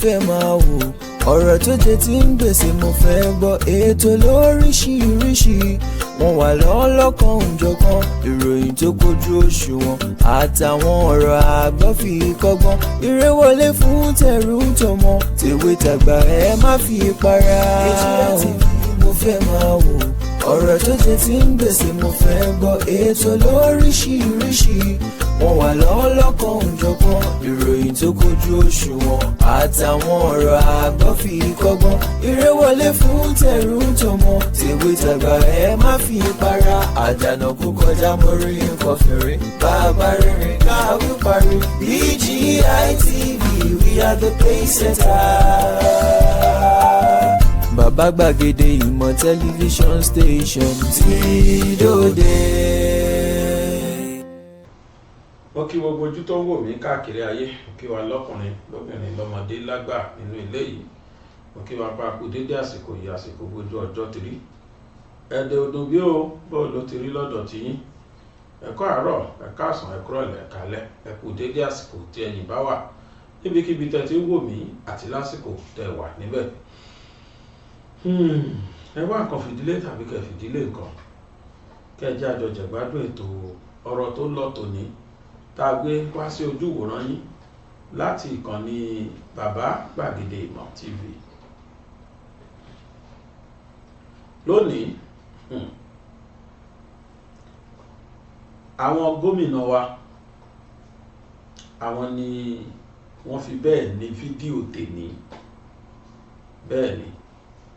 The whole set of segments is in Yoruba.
fẹ́ máa wò ọ̀rọ̀ tó jẹ tí ń gbèsè mo fẹ́ gbọ́ ètò lóríṣiríṣi wọ́n wà lọ́lọ́kan òjọ̀kan ìròyìn tó kojú òṣùwọ̀n àtàwọn ọ̀rọ̀ àgbọ́ fi kọ́gbọ́n eré wọlé fún tẹ̀rù tọmọ tèwe tàgbà ẹ má fi para. AGI TV mo fẹ́ máa wò ọ̀rọ̀ tó jẹ tí ń gbèsè mo fẹ́ gbọ́ ètò lóríṣiríṣi wọ́n wà lọ́lọ́kan òjọ̀kan ìròyìn tó kojú òṣùwọ̀n àtàwọn ọ̀rọ̀ àgbọ́ fi kọ́gbọ́n eré wọlé fún tẹ̀rù tọmọ tèwe tàgbà ẹ má fi para àdànà kó kọjá mórí nǹkan fèrè bàbá rere káwí parí AGI TV we are the pace setters. Bàbá gbàgede ìmọ̀ tẹlifíṣọ̀n station tí dòde. Mo kí gbogbo ojú tó ń wò mí káàkiri ayé, mo kí wa lọ́kùnrin lóbìnrin lọ́mọdé lágbà nínú ilé yìí, mo kí wa pa kú dédé àsìkò yìí àsìkò gbójú ọjọ́ tìrí. Ẹ̀dẹ̀ odò bí ó bọ́ọ̀ ló ti rí lọ́dọ̀ tí yín. Ẹ̀kọ́ àárọ̀, ẹ̀ka àsán, ẹ̀kọ́ ìrọ̀lẹ́, ẹ̀kálẹ́, ẹ kú dédé àsìkò tí ẹ̀yin bá wà. Níbikíbi tẹ́ ti ń wò mí àti lásìkò tẹ́ wà níbẹ̀. Ẹ wá nǹkan fìdílé tàbí kẹ́ fìdílé nǹkan. Kẹ́ jẹ́ àjọjẹ̀ gbádùn ètò ọ̀rọ̀ tó lọ tòní tá a gbé wá sí ojú ìwòran yín láti ìkànnì Bàbá Gbàgede Ìmọ̀ TV. Lónìí, àwọn gómìnà wa àwọn ni wọ́n fi bẹ́ẹ̀ ní fídíò tèní bẹ́ẹ̀ ni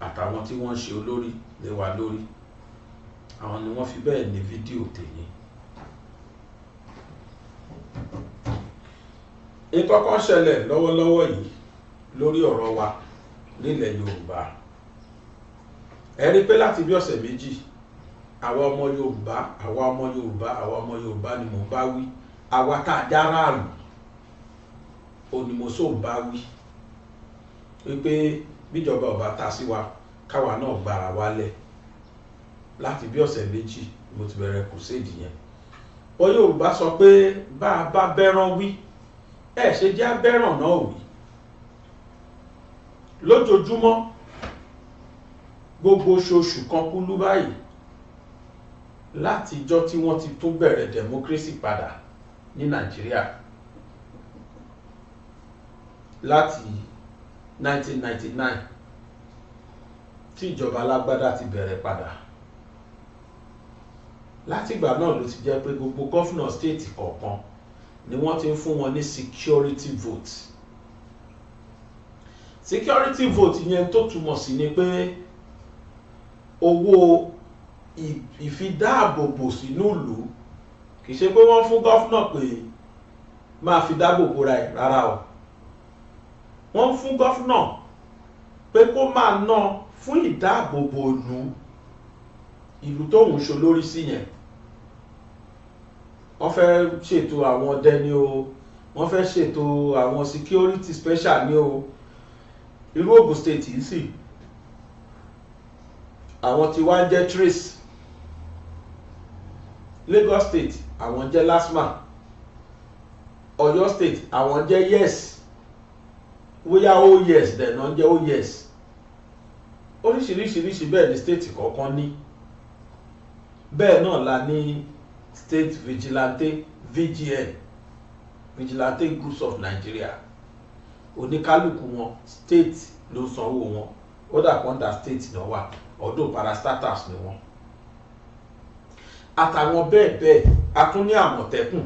àtàwọn tí wọ́n ṣe olórí lé wa lórí àwọn ni wọ́n fi bẹ́ẹ̀ ní fídíò tèní. Nǹkan kan ṣẹlẹ̀ lọ́wọ́lọ́wọ́ yìí lórí ọ̀rọ̀ wa nílẹ̀ Yorùbá. Ẹ rí pé láti bí ọ̀sẹ̀ méjì àwa ọmọ Yorùbá ni mò ń bá wí, àwa tá a dáràlú onímọ̀só ń bá wí wípé bíjọba ọba ta sí wa káwa náà gbára wálẹ̀. Láti bí ọ̀sẹ̀ méjì mo ti bẹ̀rẹ̀ kùséèdì yẹn. Ó Yorùbá sọ pé bá a bá bẹ́ràn wí ẹ ṣe jẹ́ abẹ́ràn náà wí. Lójoojúmọ́ gbogbo oṣooṣù kan kúlú báyìí láti ìjọ́ tí wọ́n ti tún bẹ̀rẹ̀ democracy padà ní Nàìjíríà láti 1999 tí ìjọba alágbádá ti bẹ̀rẹ̀ padà. Látìgbà náà ló ti jẹ́ pé gbogbo gọ́fúnà stéètì kọ̀ọ̀kan ni wọ́n ti ń fún wọn ní security vote. Security vote yẹn tó túmọ̀ sí ni pé owó ìfidáàbòbò sínú ìlú kì í ṣe pé wọ́n fún gọ́fúnà pé máa fi dáàbòbò ra ẹ̀ rárá o. Wọ́n fún gọ́fúnà pé kó máa ná fún ìdáàbòbò ìlú tóun ṣolórí sí yẹn. Wọ́n fẹ́ ṣètò àwọn ọdẹ ni o, wọ́n fẹ́ ṣètò àwọn security special ni o. Irú Ògùn state yìí sì àwọn tí wá jẹ́ trace, Lagos state àwọn jẹ́ lasma, Ọ̀yọ́ state àwọn jẹ́ yes, bóyá ó yes dẹ̀ náà jẹ́ ó yes. Oríṣiríṣiríṣi bẹ́ẹ̀ ni state kọ̀ọ̀kan ní. Bẹ́ẹ̀ náà la ní state vigilante VGN, vigilante groups of Nigeria. Oníkálùkù wọn state ló sanwó wọn, ó dà kọ́ńdà state náà wà, ọdún parastatals ni wọn. Àtàwọn bẹ́ẹ̀ bẹ́ẹ̀, a tún ní Àmọ̀tẹ́kùn,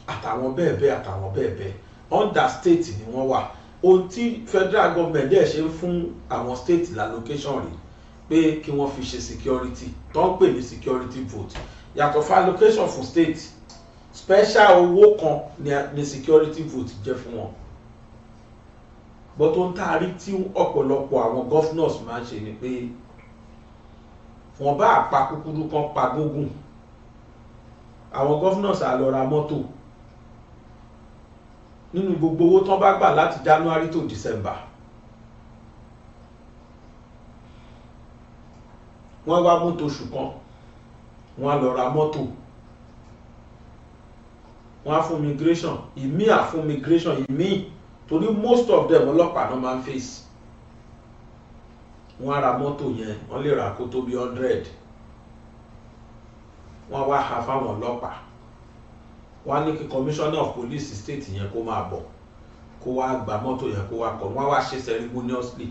àtàwọn bẹ́ẹ̀ bẹ́ẹ̀ under state ni wọ́n wà. Ohun tí federal government dẹ̀ ṣe fún àwọn state l'allocation rí pé kí wọ́n fi ṣe security tó ń pè ní security vote. Yàtọ̀ fún allocation fún state, special owó kan ni security vote jẹ́ fún wọn. But ohun tá a rí tí ọ̀pọ̀lọpọ̀ àwọn governors máa ń ṣe ni pé wọ́n bá àpá kúkúrú kan pa gógùn. Àwọn governors á lọ ra mọ́tò nínú gbogbo owó tán bá gbà láti January to December. Wọ́n wá mú tóṣù kan, wọ́n á lọ ra mọ́tò, wọ́n á fún migration, ìmí torí most of them ọlọ́pàá náà máa ń face. Wọ́n á ra mọ́tò yẹn wọ́n lè rà kó tó bí 100. Wọ́n wá ha fáwọn ọlọ́pàá. Wọ́n á ní kí commissioner of police state yẹn kó máa bọ̀ kó wá gba mọ́tò yẹn kó wá kọ̀. Wọ́n wá ṣe ceremoniously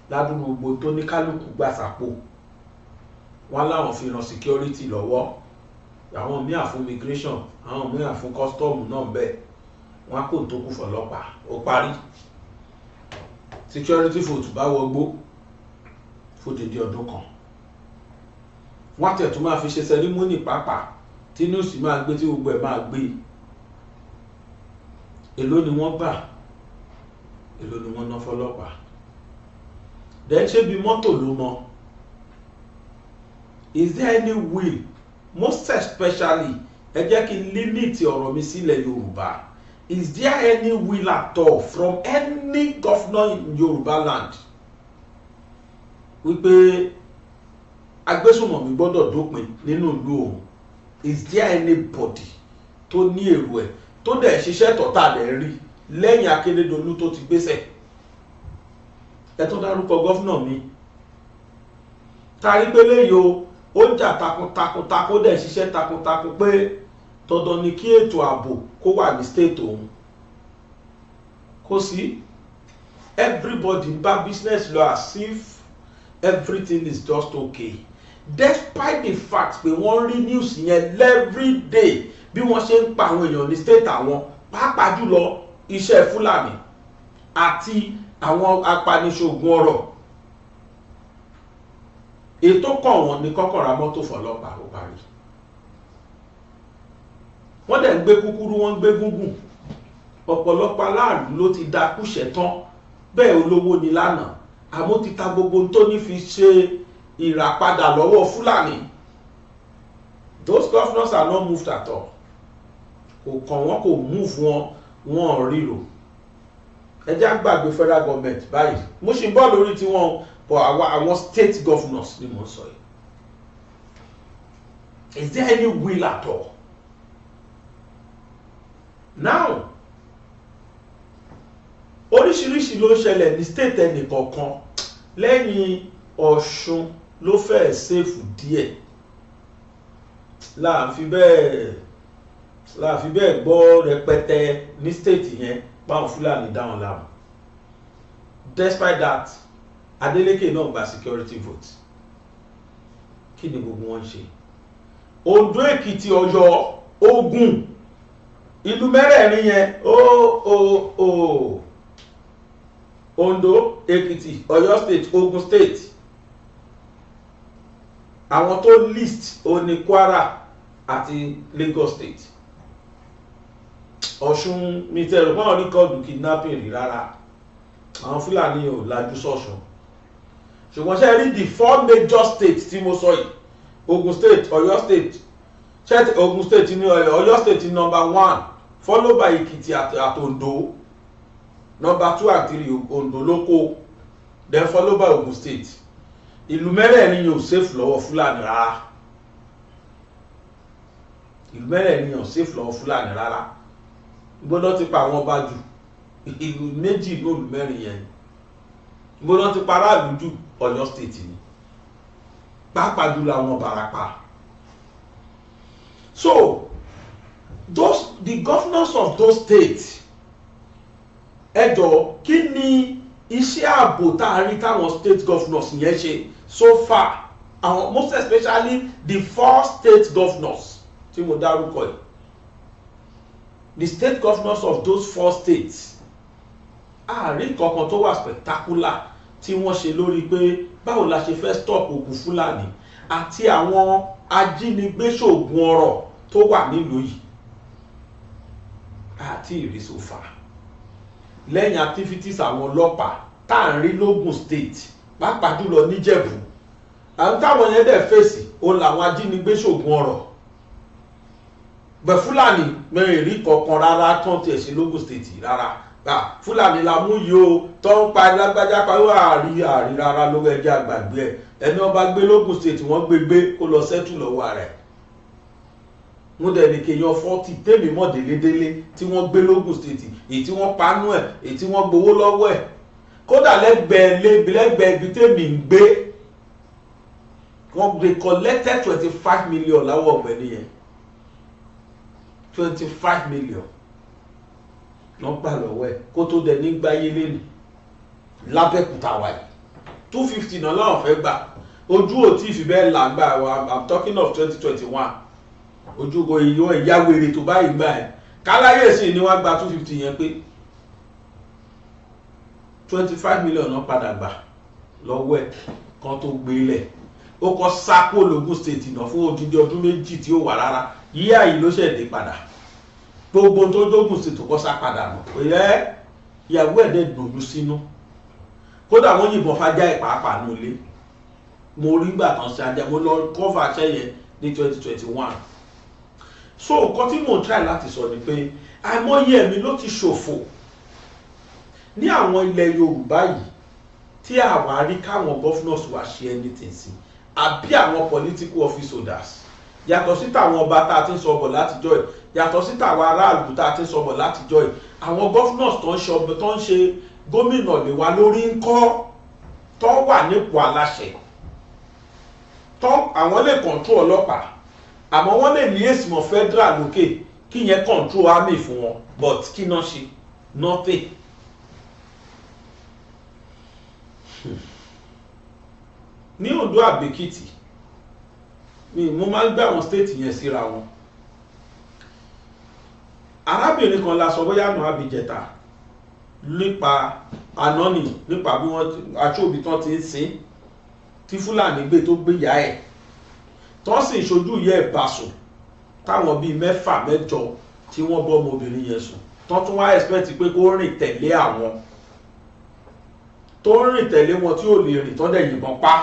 ládùúgbò gbogbo tó ní kálukú gbà sápò. Wọ́n láwọn fi ran security lọ́wọ́, àwọn míà fún immigration, àwọn míà fún custom náà bẹ́ẹ̀. Wọ́n á kó tó kù fọlọ́pàá, ó parí. Security vote bá wọgbó fódìdí ọdún kan. Wọ́n tẹ̀ tún máa fi ṣe ceremony pàápàá tí news máa gbé tí gbogbo ẹ̀ máa gbé. Èló ni wọ́n gbà, èló ni wọ́n ná fọlọ́pàá. Then ṣé bí mọ́tò ló mọ? Is there any will, most especially ẹ jẹ́ kí n limit ọ̀rọ̀ mi sílẹ̀ Yorùbá, is there any will at all from any governor in Yorùbá land wípé agbésùnmọ̀mí gbọ́dọ̀ dópin nínú ìlú òun? Is there anybody tó ní èrò ẹ̀ tó dẹ̀ ṣiṣẹ́ tọ́ta rẹ̀ rí lẹ́yìn Akérédolú tó ti gbéṣẹ̀? Ẹ tó dárúkọ gọ́fúnà mi tarí pé léyìí ó jà takuntakun dẹ̀ ṣiṣẹ́ takuntakun pé tọ̀dọ̀ ni kí ètò ààbò kó wà ní state òun. Kò sí, everybody ń bá business lọ as if everything is just okay, despite the fact pé wọ́n rí news yẹn every day bí wọ́n ṣe ń pa àwọn èèyàn ní state àwọn, pàápàá jùlọ iṣẹ́ Fúlàní àti àwọn apaniṣògùn ọ̀rọ̀. Ètò kàn wọ́n ní kọ́kànrà mọ́tò fọlọ́pàá ó parí. Wọ́n dẹ̀ ń gbé kúkúrú wọ́n ń gbé gúngùn. Ọ̀pọ̀lọpọ̀ aláàlú ló ti da kúṣẹ̀ tán, bẹ́ẹ̀ olówó ni lánàá àmọ́ ti ta gbogbo tó ní fi ṣe ìràpadà lọ́wọ́ Fúlàní. Those governors are not moved at all. Kò kàn wọ́n, kò move wọn ríro. Ẹ jẹ́ àgbàgbé federal government báyìí, mo ṣì ń bọ̀ lórí tiwọn but àwọn state governors ni mo ń sọ yìí. Is there any will at all? Now oríṣiríṣi ló ṣẹlẹ̀ ní state ẹnìkọ̀ọ̀kan. Lẹ́yìn Ọ̀ṣun ló fẹ́ẹ̀ sèfù díẹ̀, láàfi bẹ́ẹ̀ gbọ́ rẹpẹtẹ ní state yẹn báwọn Fúlàní dáhùn láàmú. Despite that, Adeleke náà gba security vote. Kí ni gbogbo wọn ṣe? Ondo, Èkìtì, Ọ̀yọ́, Ògùn, ìlú mẹ́rẹ̀ẹ̀rin yẹn Ondo, Èkìtì, Ọ̀yọ́ state, Ògùn state. Àwọn tó list ó ní Kwara àti Lagos state. Ọ̀ṣun mi tẹ̀rù fún àwọn rìkọ́ọ̀dù kidnapping rí rárá. Àwọn Fúlàní ò lajú sọ̀ṣun. Ṣùgbọ́n ṣe rí the 4 major states tí mo sọ yìí, Ògùn state, Ọ̀yọ́ state, ṣe Ògùn state ní Ọ̀yọ́ state ní number 1, followed by Èkìtì àti Ondo, number 2 and 3 Ondo lóko, then followed by Ògùn state. Ìlú mẹ́rẹ̀ẹ̀rin yóò safe lọ́wọ́ Fúlàní rárá. Ìlú mẹ́rẹ̀ẹ̀rin yóò safe lọ́wọ́ Fúlàní rárá. Gbọ́dọ̀ ti pa àwọn ọba jù, ìlú méjì ní ìlú mẹ́rin yẹn. Gbọ́dọ̀ ti pa aráàlú jù, Ọ̀yọ́ state ni. Pàápàá jùlọ àwọn Ìbàràpá. So the governors of those states, ẹ jọ̀ọ́, kí ni iṣẹ́ ààbò tá a rí táwọn state governors yẹn ṣe so far? Àwọn most especially the 4 state governors tí mo dárúkọ yìí. The state governors of those 4 states, àárín kankan tó wà spectacular tí wọ́n ṣe lórí pé báwo la ṣe fẹ́ stop ogun Fúlàní àti àwọn ajínigbé ṣògùn ọrọ̀ tó wà nílùú yìí. Àti ìrísòfà lẹ́yìn activities àwọn ọlọ́pàá tá à ń rí lógùn state, pàápàá jùlọ níjẹ̀bú. Àwọn táwọn yẹn dẹ̀ fèsì òun làwọn ajínigbé ṣògùn ọrọ̀. Bẹ̀ Fúlàní mẹ́rin rí kankan rárá tán tiẹ̀ ṣe lógùn state rárá. Fúlàní la mú yìí o tó ń pa lágbájá pa àárí rárá lówó ẹjẹ́ àgbàgbé ẹ̀. Ẹni wọ́n bá gbé lógùn state wọ́n gbé kó lọ sẹ́tù lọ́wọ́ rẹ̀. mo dẹ̀ ní kéèyàn 40 tèmi mọ̀ délédélé tí wọ́n gbé lógùn state èyí tí wọ́n panú ẹ̀ èyí tí wọ́n gbowó lọ́wọ́ ẹ̀ kódà lẹ́gbẹ̀ẹ́ ibi tèmi ń gbé wọ́n they collected 25 million láwọ̀ ọ̀gbẹ́ni yẹn 25 million wọ́n gbà lọ́wọ́ ẹ̀ kó tó dẹ̀ ní gbáyé lẹ́nu lábẹ́kúta wáyé 250 náà láwọn fẹ́ gbà ojú ò tí ì fi bẹ́ẹ̀ là gbà I'm talking of 2021 ojú go ìyọ́ ìyá wèrè tó báyìí gbà ẹ̀ káláyé sí ni wọ́n gba 250 yẹn pé 25 million náà padà gbà lọ́wọ́ ẹ̀ kan tó gbélẹ̀ ó kọ́ sápò lógún state náà fún odidi ọdún méjì tí ó wà rárá yíyá yìí ló ṣẹ̀dé padà gbogbo tó dógùn state tó kọ́ sá padà nù ẹ̀ ìyàwó ẹ̀ dẹ̀ gbòòlù sínú kódà wọ́n yìnbọn fájá ẹ̀ pàápàá nílé mo rí gbà tán sí ajá mo lọ cover aṣẹ́ yẹn ní 2021 so nǹkan tí mo try láti sọ ni pé àìmọye ẹ̀mí ló ti ṣòfò ní àwọn ilẹ̀ Yorùbá yìí tí àwa rí káwọn governors wá ṣe anything sí àbí àwọn political office holders yàtọ̀ sí tàwọn ọba tá a ti ń sọ bọ̀ látijọ́ ẹ̀ yàtọ̀ sí tàwọn aráàlú tá a ti ń sọ bọ̀ látijọ́ ẹ̀ àwọn governors tó ń ṣe gómìnà lè wá lórí ńkọ́ tó wà nípò aláṣẹ tó àwọn lè control ọlọ́pàá àmọ́ wọ́n lè ní èsìmọ̀ federal lókè kí yẹn control army fún wọn but kí náà ṣe nothing. ní Ondo àbèkìtì mo máa ń gbé àwọn state yẹn síra wọn arábìnrin kan la sọ bóyá nù abìjẹta nípa anọ́nì nípa bí wọ́n aṣọ́bí tán ti ń sin tí Fúlàní gbé tó gbé ìyá ẹ̀ tán sì ṣojú ìyá ẹ̀ bá sùn táwọn bíi 6 7 tí wọ́n bọ́ ọmọbìnrin yẹn sùn tán tún wá expect pé kó rìn tẹ̀lé àwọn tó ń rìn tẹ̀lé wọn tí ò lè rìn tán dẹ̀ yìnbọn pa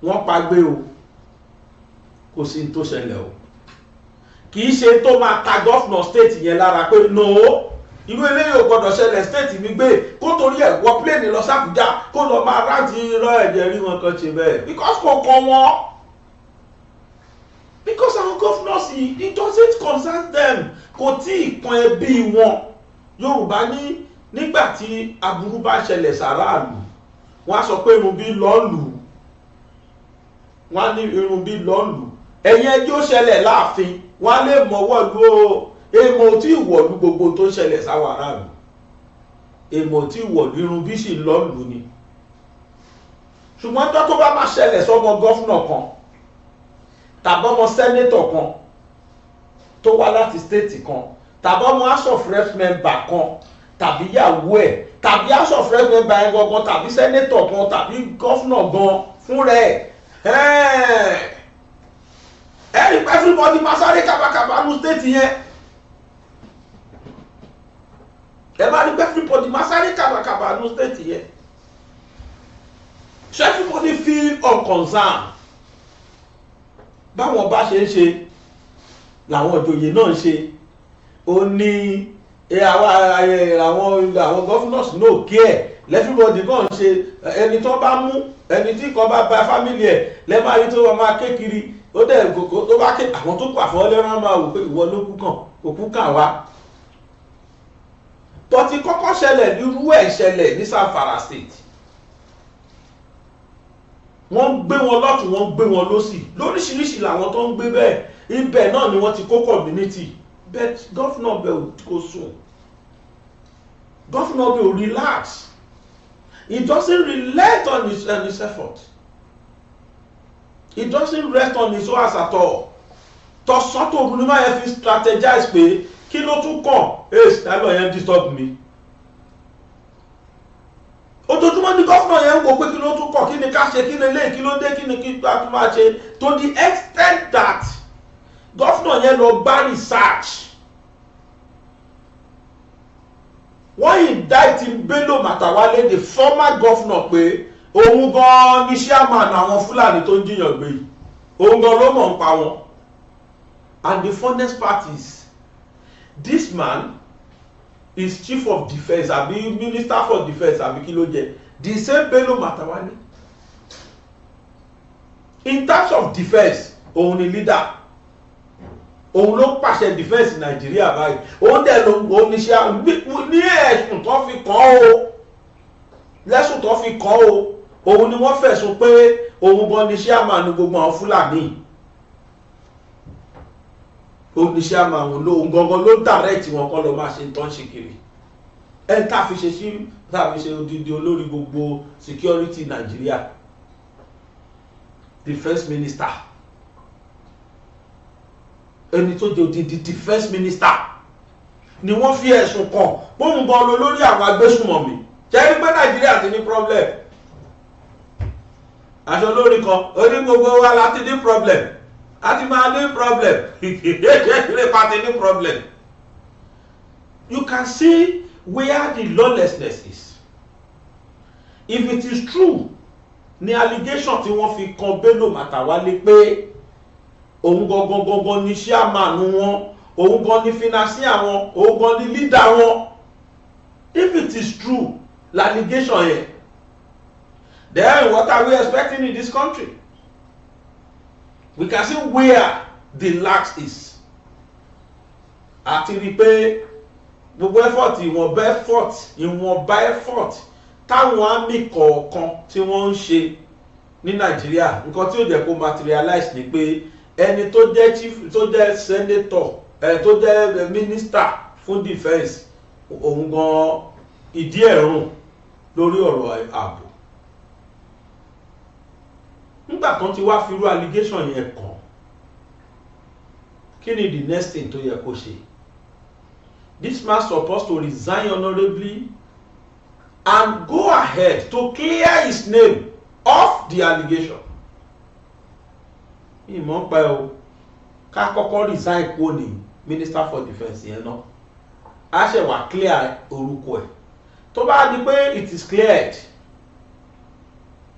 wọ́n pa gbé o kò sí ní tó ṣẹlẹ̀ o kì í ṣe tó máa ta gọ́fìnà state yẹn lára pé no irú eléyìí ò gbọdọ̀ ṣẹlẹ̀ state mi gbé kó torí ẹ̀ wọ pléènì lọ sàbújá kó lọ máa rántí irọ́ ẹ̀jẹ̀ rí wọn kan ṣe bẹ́ẹ̀ because kò kàn wọ́n because àwọn governors it doesn't concern them kò tí ì kan ẹbí wọn Yorùbá ní nígbà tí aburú bá ṣẹlẹ̀ sàráàlú wọ́n á sọ pé irun bí lọ́ọ̀lù wọ́n á ní irun bí lọ́ọ̀lù ẹ̀yìn ẹjọ́ ṣẹlẹ̀ láàfin wọ́n á lè mọ̀wọ́ lu o èèmọ̀ tí ìwọ̀lú gbogbo tó ṣẹlẹ̀ sáwọn aráàlú èèmọ̀ tí ìwọ̀lú irun bí sì lọ́ọ̀lù ni ṣùgbọ́n tó bá máa ṣẹlẹ̀ sọ́mọ gọ́fúnà kan tàbọ́mọ sẹ́nétọ̀ kan tó wá láti stéètì kan tàbọ́mọ house of reps member kan tàbí ìyàwó ẹ̀ tàbí house of reps member ẹ̀ gangan tàbí sẹ́nétọ̀ kan tàbí gọ́fúnà gan fúnra ẹ̀ ẹ̀rí pé everybody máa sáré kábàkàbà ní stéètì yẹn ẹ bá rí pé everybody máa sáré kábàkàbà ní stéètì yẹn so everybody feel unconcerned báwọn bá ṣe ń ṣe làwọn ìjòyè náà ń ṣe ó ní àwọn governors náà kí ẹ̀ everybody náà ń ṣe ẹni tó bá mú ẹni tí kan bá ba family ẹ̀ lẹ́ẹ̀máa rí tó wọ́n máa ké kiri ó dẹ̀ gòkó tó bá ké àwọn tó kù àfọwọ́lẹ́rán máa wò pé ìwọ ló kú kàn òkú kàn wá tó ti kọ́kọ́ ṣẹlẹ̀ nírú ẹ̀ ṣẹlẹ̀ ní Zamfara state wọ́n gbé wọn lọ́tún wọ́n gbé wọn lọ́sì lóríṣiríṣi làwọn tó ń gbé bẹ́ẹ̀ ibẹ̀ náà ni wọ́n ti kó community but governor bẹ̀ kò sùn governor bẹ̀ relax he doesn't relent on his effort he doesn't rest on his oars at all tọ̀sán tó rú ní máa yẹ fi strategize pé kí ló tún kàn ṣáàlọ́ yẹn disturb me ojoojúmọ́ ní gọ́fúnà yẹn ń wò pé kí ló tún kàn kí ni ká ṣe kí ni lé kí ló dé kí ni kí a tún máa ṣe to the extent that gọ́fúnà yẹn lọ gbá research wọ́n indict Bello Matawalle the former governor pé òun gan ni chairman àwọn Fúlàní tó ń jiyàn gbé yìí òun gan ló mọ̀ ń pa wọn and the funniest part is this man is chief of defence àbí minister for defence àbí kí ló jẹ́ the same Bello Matawalle in terms of defence òun ni leader, òun ló pàṣẹ defense Nàìjíríà báyìí, òun dẹ̀ ló ní ṣe ní ẹ̀sùn tó fi kàn ó, lẹ́sùn tó fi kàn ó, òun ni wọ́n fẹ̀sùn pé òun gan ni chairman gbogbo àwọn Fúlàní, òun ni chairman òun gangan ló direct wọn kọ́ lọ máa ṣe tán ṣe kiri, ẹni tá a fi ṣe odidi olórí gbogbo security Nàìjíríà, defense minister, ẹni tó jẹ́ odidi defense minister ni wọ́n fi ẹ̀sùn kàn bóun gan lórí àwọn agbésùnmọ̀mí. Ṣé rí pé Nàìjíríà ti ní problem? Aṣọ lórí kan orí gbogbo wa láti ní problem, àti máa ní problem lè pàtí ní problem. You can see where the lawlessness is. If it is true ni allegation tí wọ́n fi kan Bello Matawalle pé òun gangan ni chairman wọn, òun gan ni financier wọn, òun gan ni leader wọn, if it is true l'allegation yẹn, then what are we expecting in this country? We can see where the lack is. Àti rí pé gbogbo ìwọ̀nba effort táwọn àmì kọ̀ọ̀kan tí wọ́n ń ṣe ní Nàìjíríà, nǹkan tí ó jẹ́ kó materialize ni pé ẹni tó jẹ́ chief, tó jẹ́ senator, tó jẹ́ minister fún defense, òun gan ìdí ẹ̀rùn lórí ọ̀rọ̀ ààbò. Nígbà kan tí wá fi irú allegation yẹn kàn, kí ni the next thing tó yẹ kó ṣe? This man supposed to resign honorably and go ahead to clear his name off the allegation. Ìmọ̀ pẹ́ o, ká kọ́kọ́ resign kó ní minister for defence yẹn náà, a ṣe wà clear orúkọ ẹ̀. Tó bá di pé it is cleared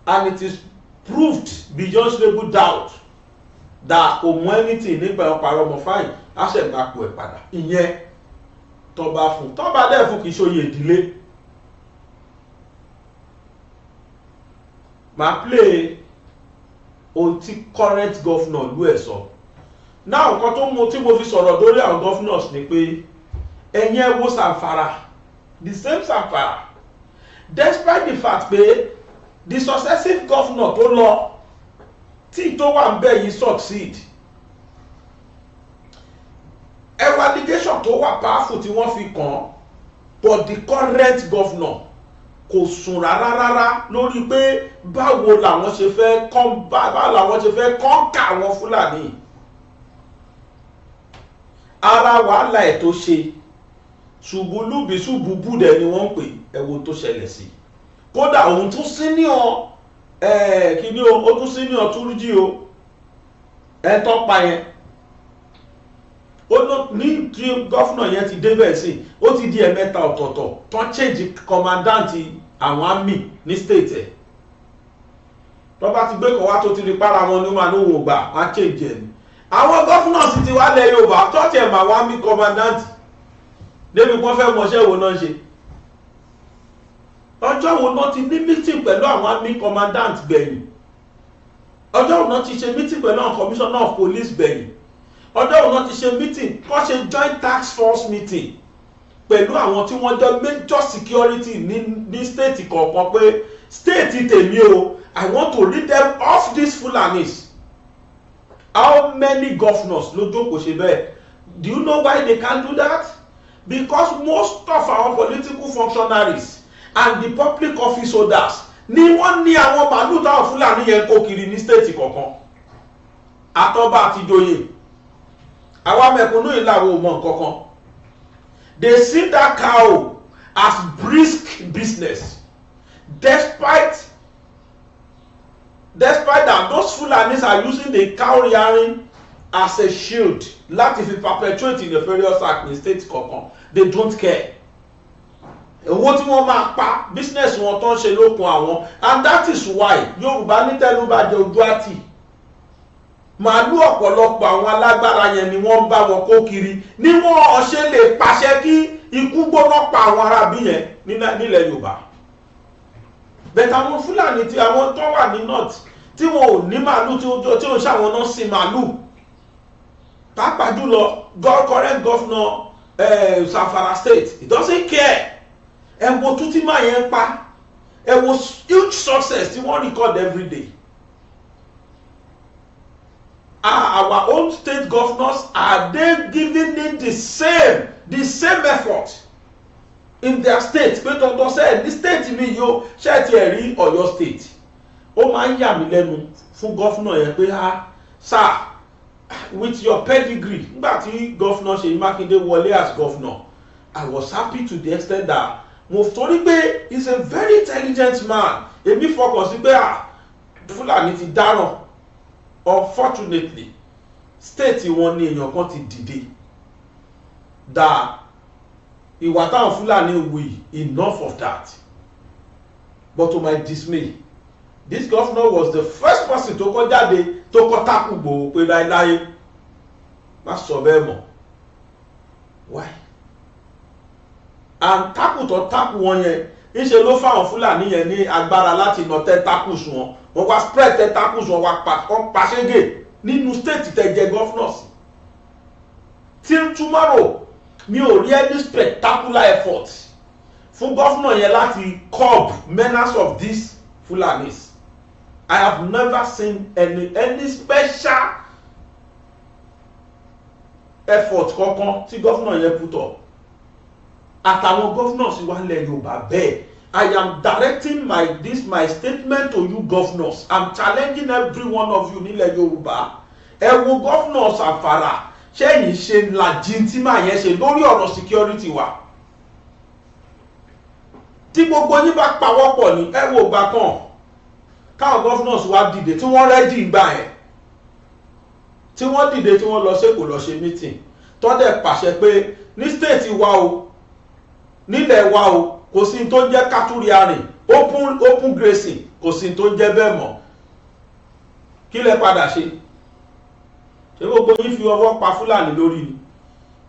and it is proved beyond reasonable doubt that kò mú anything nípa ọ̀parọ̀ ọmọ fáyìn, a ṣe gbà pò ẹ̀ padà. Ìyẹn tó bá fún, tó bá dẹ̀ fún kì í ṣòye ìdílé. Màá play ohun tí current governor lú ẹ̀ sọ. Now nǹkan tó mú tí mo fi sọ̀rọ̀ lórí àwọn governors ni pé ẹ̀yin ẹ wo Zamfara, the same Zamfara, despite the fact pé the successive governor tó lọ tí tó wà ń bẹ̀ yìí succeed, ẹwà allegation tó wà powerful tí wọ́n fi kàn, but the current governor kò sùn rárá lórí pé báwo làwọn ṣe fẹ́ kọ́ńkà àwọn Fúlàní. Ara wàhálà ẹ̀ tó ṣe ṣùgbùlùbí ṣùgbùbù dẹ̀ ni wọ́n ń pè, ẹ̀wò tó ṣẹlẹ̀ sí. Kódà òun tún senior kíní o, ó tún senior Túrújì o, ẹ̀ tọ́ pa yẹn. Ó ló ní tí gọ́fúnà yẹn ti débẹ̀ sí, ó ti di ẹ̀mẹ́ta ọ̀tọ̀ọ̀tọ̀ tó change commandant àwọn army ní state ẹ̀. Tó bá ti gbé kọ̀ wá tó ti rí para wọn ní wọn lówó gbà, wọ́n change ẹ̀ ni. Àwọn gọ́fúnà sì ti wá lẹ̀ Yorùbá tó tiẹ̀ mà wá army commandant débi wọ́n fẹ́ mọṣẹ́ wo náà ṣe. Ọjọ́ wo náà ti ní meeting pẹ̀lú àwọn army commandant gbẹ̀yìn? Ọjọ́ wo náà ti ṣe meeting pẹ̀lú àwọn commissioner of police gbẹ̀yìn? Ọjọ́ wo náà ti ṣe meeting, kọ́ ṣe joint task force meeting pẹ̀lú àwọn tí wọ́n jẹ́ major security ní state kọ̀ọ̀kan pé state tèmi o, I want to rid them off these Fulanis. How many governors ló jókòó ṣe bẹ́ẹ̀? Do you know why they can't do that? Because most of our political functionaries and the public office holders ni wọ́n ní àwọn màálù táwọn Fúlàní yẹn kó kiri ní state kọ̀ọ̀kan. Àtọ́ba àti joyè. Àwa mẹ̀kúnnù ìlàwọ̀ mọ̀ nǹkankan. They see that cow as brisk business, despite that those Fulanis are using the cow rearing as a shield láti fi perpetuate in the various act in state kọ̀ọ̀kan. They don't care. Owó tí wọ́n máa pa business wọn tó ń ṣe lókun àwọn, and that is why Yorùbá ní tẹnubàjẹ́ ojú àti màálù ọ̀pọ̀lọpọ̀ àwọn alágbára yẹn ni wọ́n ń bá wọn kó kiri ní wọ́n ṣe lè pàṣẹ kí ikú gbóná pa àwọn arábí yẹn nílẹ̀ Yorùbá. Bẹ́ẹ̀ àwọn Fúlàní tí àwọn tó wà ní north tí wọn ò ní màálù tí ó ń ṣàwọn náà sin màálù pàápàá jùlọ current governor Zamfara state he doesn't care. Ẹ wo tútí máa yẹn pa, ẹ wo huge success tí wọ́n record every day. Our own state governors, are they giving it the same effort in their state? Pé tọ́tọ́ sẹ́ẹ̀ ní state mi yóò ṣe ti ẹ̀ rí Ọ̀yọ́ state. Ó máa ń yà mí lẹ́nu fún gọ́fúnà yẹn pé sir, with your pedigree, nígbà tí gọ́fúnà Ṣèyí Mákindé wọlé as governor, I was happy to the extent that mo torí pé he's a very intelligent man. Èmi fọkàn sí pé Fúlàní ti dáràn. Unfortunately, state wọn ni èèyàn kan ti dìde da ìwà táwọn Fúlàní wí, enough of that. But to my dismay, this governor was the first person tó kọ́ jáde tó kọ́ tákù gbòó pé láéláé má sọ bẹ́ẹ̀ mọ́. Why? And tákù tó tákù wọn yẹn ńṣe ló fáwọn Fúlàní yẹn ní agbára láti nà tentacles wọn. Wọ́n wá spread tentacles wọn wá pàṣẹ́gè nínú state tẹ̀jẹ̀ governors. Till tomorrow mi ò rí any spectacular effort fún governor yẹn láti curb menace of these Fulanis. I have never seen any special effort kankan tí governor yẹn put up. Àtàwọn governors wà lẹ̀ Yorùbá bẹ́ẹ̀. I am directing my statement to you governors. I'm challenging every one of you nílẹ̀ Yorùbá. Ẹ wo governors Zamfara ṣẹ́yìn ṣe làjìn tí màá yẹn ṣe lórí ọ̀rọ̀ security wa. Tí gbogbo yín bá pawọ́pọ̀ ní ẹ wo ìgbà kan káwọn governors wá dìde tí wọ́n rẹ́dì ìgbà yẹn. Tí wọ́n dìde tí wọ́n lọ ṣèkò lọ ṣe meeting. Tọ́dẹ̀ pàṣẹ pé ní state wa o, nílẹ̀ wa o, kò sí tó ń jẹ́ kátúrí arìn open grazing, kò sí tó ń jẹ́ bẹ́ẹ̀ mọ́. Kí lẹ padà ṣe? Ṣé gbogbo yín fi ọwọ́ pa Fúlàní lórí ni?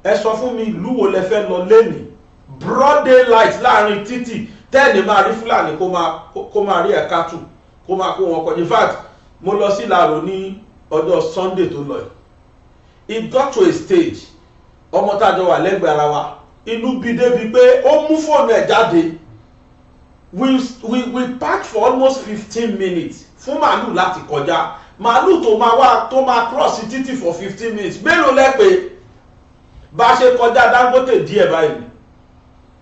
Ẹ sọ fún mi ìlú wo lẹ fẹ́ lọ lẹ́nìí broad daylight láàrin títì tẹ́ẹ̀ni máa rí Fúlàní kó máa rí ẹ̀ka tù kó máa kó wọn kọ. In fact mo lọ sí Ìlàró ní ọjọ́ Sunday tó lọ yìí. It got to a stage ọmọ tájọ wà lẹ́gbẹ̀ẹ́ ara wa inú bí débi pé ó mú fóònù ẹ̀ jáde. We parked for almost 15 minutes fún màálù láti kọjá. Màálù tó máa cross títì for 15 minutes mélòó lẹ́pẹ́ bá ṣe kọjá Dangote díẹ̀ báyìí.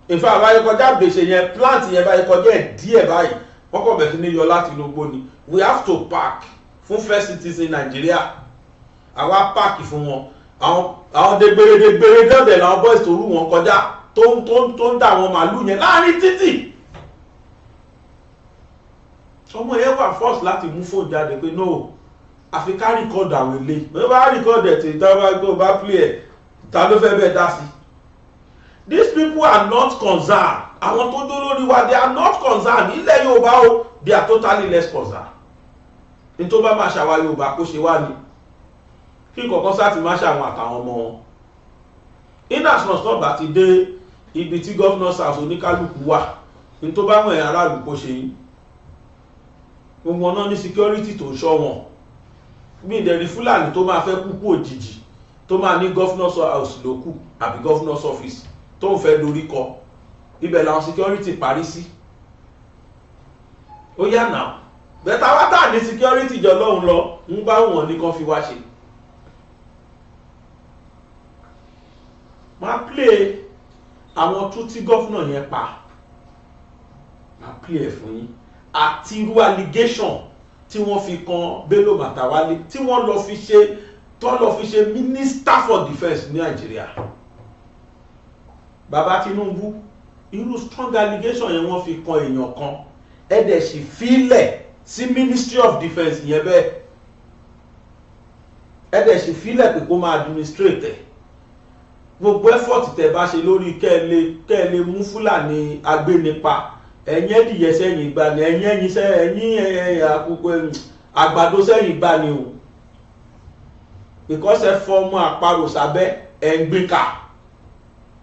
In fact báyìí kọjá gbèsè yẹn plant yẹn báyìí kọjá ẹ̀ díẹ̀ báyìí wọ́n kọ̀ bẹ̀rẹ̀ sí ní yọ láti inú igbó ni. We have to park fún first citizen Nigeria. Àwa park fún wọn. Àwọn dẹgbẹrẹdẹgbẹrẹ dẹ́bẹ̀ làwọn boys tó rú wọn kọjá tó ń dà wọn màálù yẹn láàrin títì. Ọmọ yẹn wà force láti mú fóònù jáde pé no àfi ká record àwọn ilé bẹ́ẹ̀ bá record ẹ̀ tí tó bá play ẹ̀ ta ló fẹ́ bẹ́ẹ̀ dá sí. These people are not concerned. Àwọn tó dó lórí wa they are not concerned. Ilẹ̀ Yorùbá o they are totally less concerned. Ní tó bá máa ṣàwá Yorùbá kó ṣe wá ni kí kọ̀ọ̀kan sáti máa ṣàwọn àtàwọn ọmọ wọn. Inasmuch náà bá ti dé ibi tí governor's house oníkálukú wà ní tó bá wọn ẹ̀ aráàlú kó ṣe yín. Gbogbo náà ní security tó ṣọ́ wọn. Bí ìdẹ̀rí Fúlàní tó máa fẹ́ kúkú òjijì tó máa ní governor's house lókù àbí governor's office tó ń fẹ́ dorí kọ ibẹ̀ làwọn security parí sí. Ó yá náà bẹ́tà wá tà ní security jọ lọ́hùn lọ ń bá wọn ní kan fi wá ṣe. Máa play àwọn tún tí gọ́fúnà yẹn pa máa play ẹ̀ fún yín àti irú allegation tí wọ́n fi kan Bello Matawalle tí wọ́n lọ fi ṣe minister for defence ní Nàìjíríà. Bàbá Tinubu irú strong allegation yẹn wọ́n fi kan èèyàn kan ẹ̀dẹ̀ sì fílẹ̀ sí Ministry of Defence yẹn bẹ́ẹ̀ ẹ̀dẹ̀ sì fílẹ̀ pé kó máa administrate gbogbo effort tẹ́ bá ṣe lórí kẹ́ẹ̀lé mú Fúlàní Agbenipa ẹ̀yìn ẹ̀dìyẹ sẹ́yìn ìgbà ni ẹ̀yìn àkókò àgbàdo sẹ́yìn ìgbà ni o because ẹ fọ́ ọmọ àparò sábẹ́ ẹ̀ ń gbé ká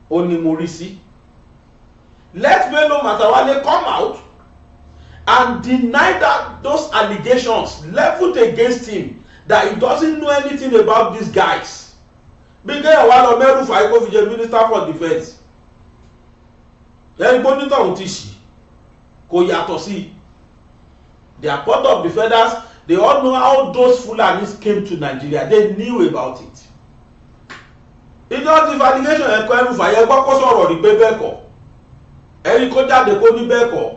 ó ní mo rí sí. Let Bello Matawalle come out and deny that those allegations leveled against him, that he doesn't know anything about these guys. Because while Omeru Faiko is Minister for Defense, everybody don't teach you. They are part of the federals. They all know how those Fulanis came to Nigeria. They knew about it. It's just the allegation and crime for you. What sọ̀rọ̀ rí pé bẹ́ẹ̀ kọ́? Ẹni kó jáde kó ní bẹ́ẹ̀ kọ́.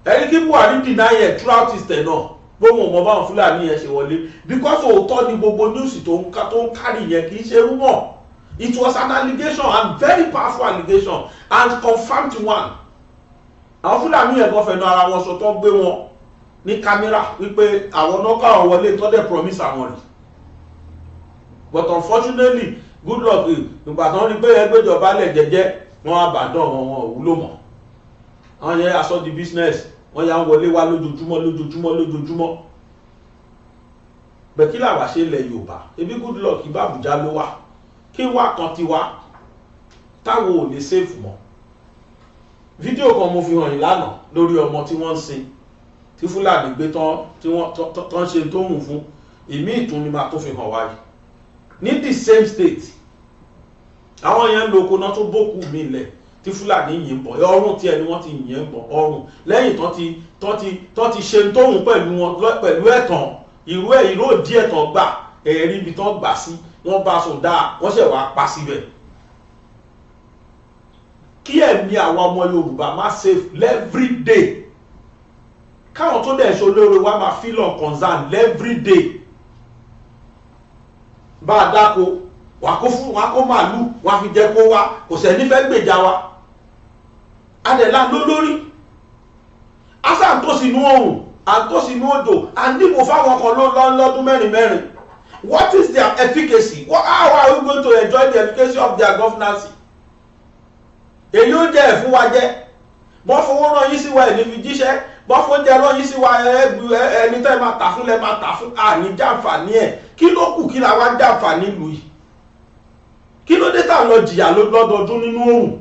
Ẹni kí Buhari deny it throughout his tenure. Gbogbo ọmọ báwọn Fúlàní yẹn ṣe wọlé. Because òótọ́ ni gbogbo news tó ń kárí yẹn kì í ṣe rumor. It was an allegation, and very powerful allegation, and confirmed one. Àwọn Fúlàní yẹn kan fẹnu ara wọn sọ tó gbé wọn ní kámẹ́rà wípé àwọn náà káwọn wọlé tó dẹ̀ promise àwọn rẹ̀. But unfortunately, good luck nígbà tó ń rí pé ẹgbẹ́jọba lẹ̀ jẹ́jẹ́ wọ́n àbàdàn wọn wúlò mọ́. Àwọn yẹn aṣọ di business wọ́n yà ń wọlé wá lójoojúmọ́. Bẹ́ẹ̀ kí làwa ṣe ilẹ̀ Yorùbá? Ebi good luck ibà Àbújá ló wà. Kí wá kan ti wá táwọn ò lè save mọ́. Fídíò kan mo fi hàn yín lánàá lórí ọmọ tí wọ́n ń sin tí Fúlàní gbé tán tí wọ́n ṣe tó hùn fún ìmí ìtún ni máa tó fi hàn wáyé ní the same state. Àwọn yẹn ń lo oko náà tó bókù mí lẹ̀ tí Fúlàní yìn bọ̀ ọrùn tí ẹni wọ́n ti yìn bọ̀ ọrùn lẹ́yìn tán ti ṣe tó hùn pẹ̀lú ẹ̀tàn ìró òdí ẹ̀tàn gbà ẹ̀rí ibi tán gbà sí wọ́n bá sùn dáa wọ́n ṣẹ̀ wá pa síbẹ̀. Kí ẹ̀mí àwọn ọmọ Yorùbá má safe every day. Káwọn tó dẹ̀ ṣe olóore wá máa feel unconcerned every day. Bá a dáko wà kó màálù wà fi jẹ kó wá kò sẹ́ni fẹ́ gbèjà wa. Adẹ̀lá ló lórí. Asa ń tó sínú oòrùn à ń tó sínú òjò à ń dìbò fáwọn kan lọ́dún mẹ́rin. What is their efficacy? How are we going to enjoy the efficacy of their governance? Èyí ó jẹ́ ẹ̀fún wa jẹ́. Bọ́ fowó rán yín sí wa ẹ̀ ní fi jíṣẹ́. Bọ́ fún jẹ́ rán yín sí wa ẹni tẹ́ máa tà fún lẹ́ máa tà fún àní jàǹfààní ẹ̀. Kí ló kù kí la wá jàǹfààní ìlú yìí? Kí ló dé tá lọ jìyà lọ́dọọdún nínú oòrùn?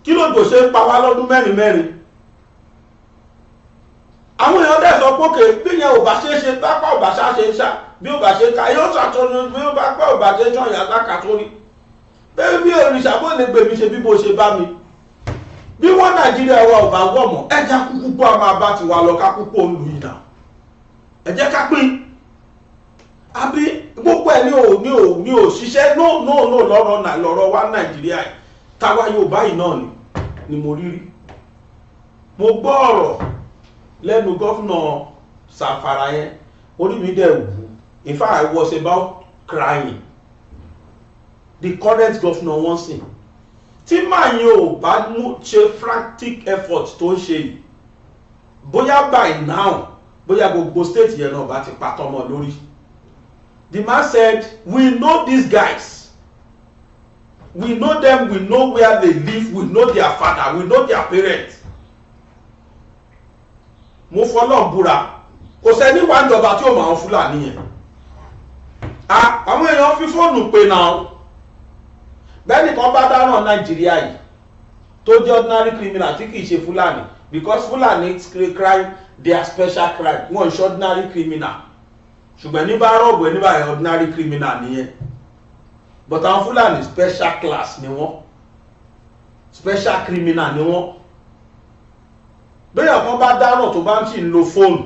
Kí ló dò ṣe ń pa wá lọ́dún mẹ́rin? Àwọn èèyàn dẹ̀ sọ pókè bí yẹn ò bá ṣe é ṣe pápá ò bá ṣá ṣe é ṣá bí ó bá ṣe ká yóò ṣàtọ́nu bí ó bá pẹ́ ò bá ṣe ṣán ìyá láka sórí. Bẹ́ẹ̀ bí òrìṣà bó lè gbèmí ṣe bí bó ṣe bá mi. Bí wọ́n Nàìjíríà wa ò bá wọ̀ mọ́ ẹja kúkú bó a máa bá ti wà lọ ká púpọ̀ ń lu ìdá. Ẹ jẹ́ ká pín. Àbí gbogbo ẹ̀ ní ò ṣiṣẹ́ lọ́rọ̀ wa Nàìjíríà yìí. Táwa Yorùbá yìí náà ni mo rí. Mo gbọ́ ọ̀rọ̀ lẹ́nu gọ́fúnà Sàfàrà yẹn orí mi dẹ̀ wù. In fact, I was about crying. The current governor wọ́n sìn. Tí màá yẹn ò bá ṣe frantic effort tó ń ṣe yìí, bóyá by now, bóyá gbogbo state yẹn náà bá ti patọ́mọ lórí. The man said, we know these guys. We know them, we know where they live, we know their father, we know their parents. Mo fọlọ́ búra, kò sẹ́ni wá ìjọba tí ó máa ń Fúlàní yẹn. Àwọn èèyàn fi fóònù pè náà. Bẹ́ẹ̀ni kan bá dáràn Nàìjíríà yìí tó jẹ́ ordinary criminal tí kìí ṣe Fúlàní, because Fúlàní crime they are special crime, wọ́n ṣe ordinary criminal. Ṣùgbọ́n ní bá rọ̀bù ẹni bá ordinary criminal nìyẹn. But àwọn Fúlàní special class ni wọ́n, special criminal ni wọ́n. Bẹ́ẹ̀ kan bá dáràn tó bá ń ṣì ń lo fóònù,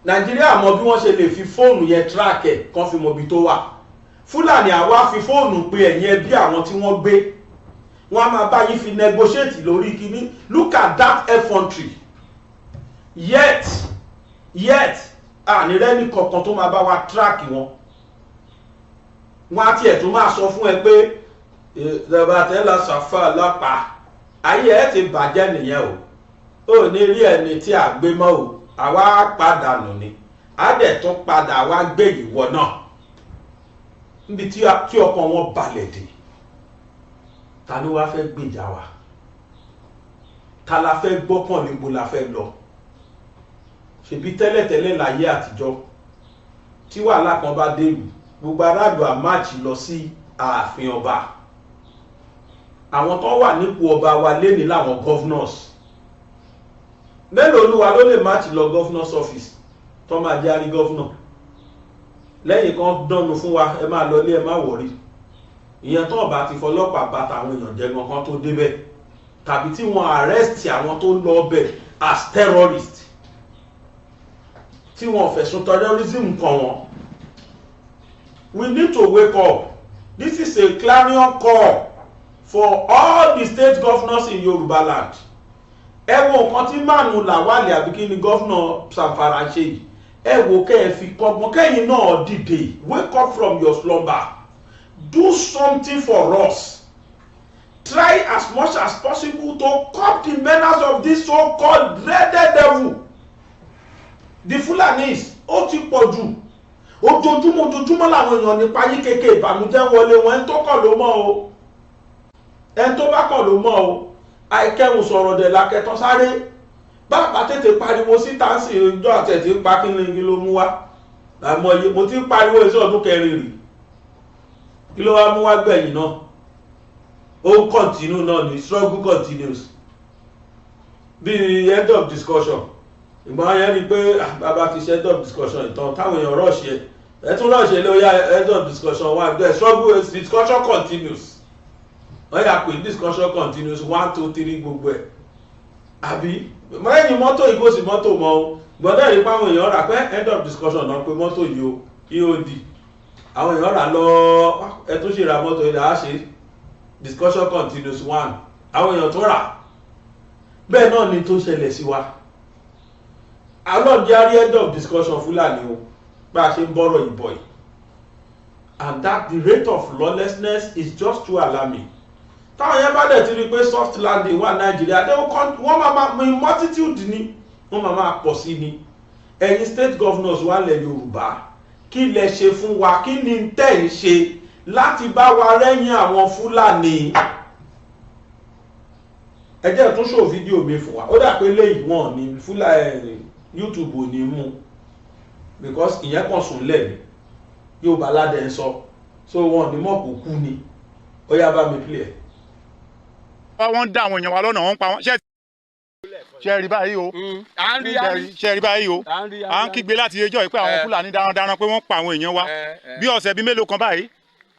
Nàìjíríà mọ bí wọ́n ṣe lè fi fóònù yẹn track ẹ̀ kan fi mọ ibi tó wà. Fúlàní àwa fi fóònù pe ẹ̀yìn ẹbí àwọn tí wọ́n gbé, wọ́n á máa bá yín fi negotiate lórí kíní. Look at that effrontery. Yet ní rẹ́ni kankan tó máa bá wa track wọn. Wọ́n á tiẹ̀ tún máa sọ fún ẹ pé ìdàbàtẹ́lá ṣàfà lápá ayé ẹ ti bàjẹ́ nìyẹn o. Ó ní rí ẹni tí a gbé mọ́ o, àwa padà nù ni. Á dẹ̀ tún padà wá gbé ìwọ náà. Níbi tí ọkàn wọn balẹ̀ dé. Ta ló wá fẹ́ gbèjà wa? Ta la fẹ́ gbọ́kàn níbo la fẹ́ lọ? Ṣebí tẹ́lẹ̀tẹ́lẹ̀ láyé àtijọ́ tí wàhálà kan bá dé ìlú, gbogbo aráàlú àmáàchì lọ sí ààfin ọba. Àwọn tó wà nípò ọba wa lénìí láwọn governors. mélòó olúwa ló lè máàcì lọ governor's office tó máa jẹ́ àrí governor lẹ́yìn kan dánnu fún wa ẹ máa lọ ilé ẹ má wọ̀rí ìyẹn tó bá ti fọlọ́pàá bá tàwọn èèyàn jẹ́ gan kan tó débẹ̀ tàbí tí wọ́n arrest àwọn tó lọ ọbẹ̀ as terrorist tí wọ́n fẹ̀sùn terrorism kàn wọ́n. We need to wake up. This is a clarion call for all the state governors in Yoruba land. Ẹ wo nǹkan tí Manu Lawali àbí kí ni gọ́fúnà Zamfara ṣe yìí. Ẹ wo kẹ́ ẹ fi kọ́gbọ́n kẹ́yìn náà dìde. Wake up from your slumber. Do something for us. Try as much as possible to curb the menace of this so-called dreaded devil. The Fulanis, ó ti pọ̀ jù. Ojoojúmọ́ làwọn èèyàn nípa yí kéèké ìbànújẹ́ wọlé wọn ẹni tó kọ̀ ló mọ̀ o. Ẹni tó bá kọ̀ ló mọ̀ o. Àìkẹ́hùn sọ̀rọ̀ dẹ̀ lákẹ́tàn sáré. Bàbá tètè pariwo síta sí ìjọ àtẹ̀tí pa kí ni ló mú wá. Àmọye mo ti ń pariwo èso ọdún kẹrin rì. Kí ló wá mú wá gbẹ̀yìn náà? Ó continue náà ni struggle continues. Bí end of discussion. Ìgbọ́n yẹn ni pé bàbá ti ṣe end of discussion ìtàn táwọn èèyàn rush yẹ. Ẹ tún rush yẹ lóyá end of discussion one the struggle discussion continues. Wọ́n yà pé discussion continues 1 2 3 gbogbo ẹ̀. Àbí lẹ́yìn mọ́tò yìí kò sí mọ́tò mọ́ o. Gbọ́dọ̀ rí pé àwọn èèyàn rà pé end of discussion náà pé mọ́tò yìí o EOD. Àwọn èèyàn rà lọ ẹ tún ṣe ra mọ́tò yìí là á ṣe discussion continues 1. Àwọn èèyàn tó rà. Bẹ́ẹ̀ náà ni tó ṣẹlẹ̀ sí wa. Alọ́ọ̀dì àrí end of discussion Fúlàní o bá a ṣe ń bọ́rọ̀ ìbọ̀ yìí. And that the rate of lawlessness is just too alarming. Táwọn yẹn bá dẹ̀ ti rí pé soft landing wà Nàìjíríà wọ́n máa multitude ni wọ́n máa pọ̀ sí ni. Ẹ̀yin state governors wà lẹ̀ Yorùbá kí lẹ ṣe fún wa kí ni tẹ̀ ń ṣe láti bá wa rẹ́yìn àwọn Fúlàní. Ẹ jẹ́ tún show fídíò mi fún wa ó dà pé léyìí wọn ní Fúlàní YouTube ò ní mú because ìyẹn kan sùn lẹ́nu Yorùbá ládẹ́ ń sọ so wọn ní mọ̀ kó kú ni ó yá bá mi play ẹ̀. Wọ́n ń dá àwọn èèyàn wa lọ́nà wọ́n ń pa wọ́n ṣe rí báyìí o ṣe rí báyìí o à ń kígbe láti ẹjọ́ yìí pé àwọn Fúlàní darandaran pé wọ́n pa àwọn èèyàn wa bí ọ̀sẹ̀ bíi mélòó kan báyìí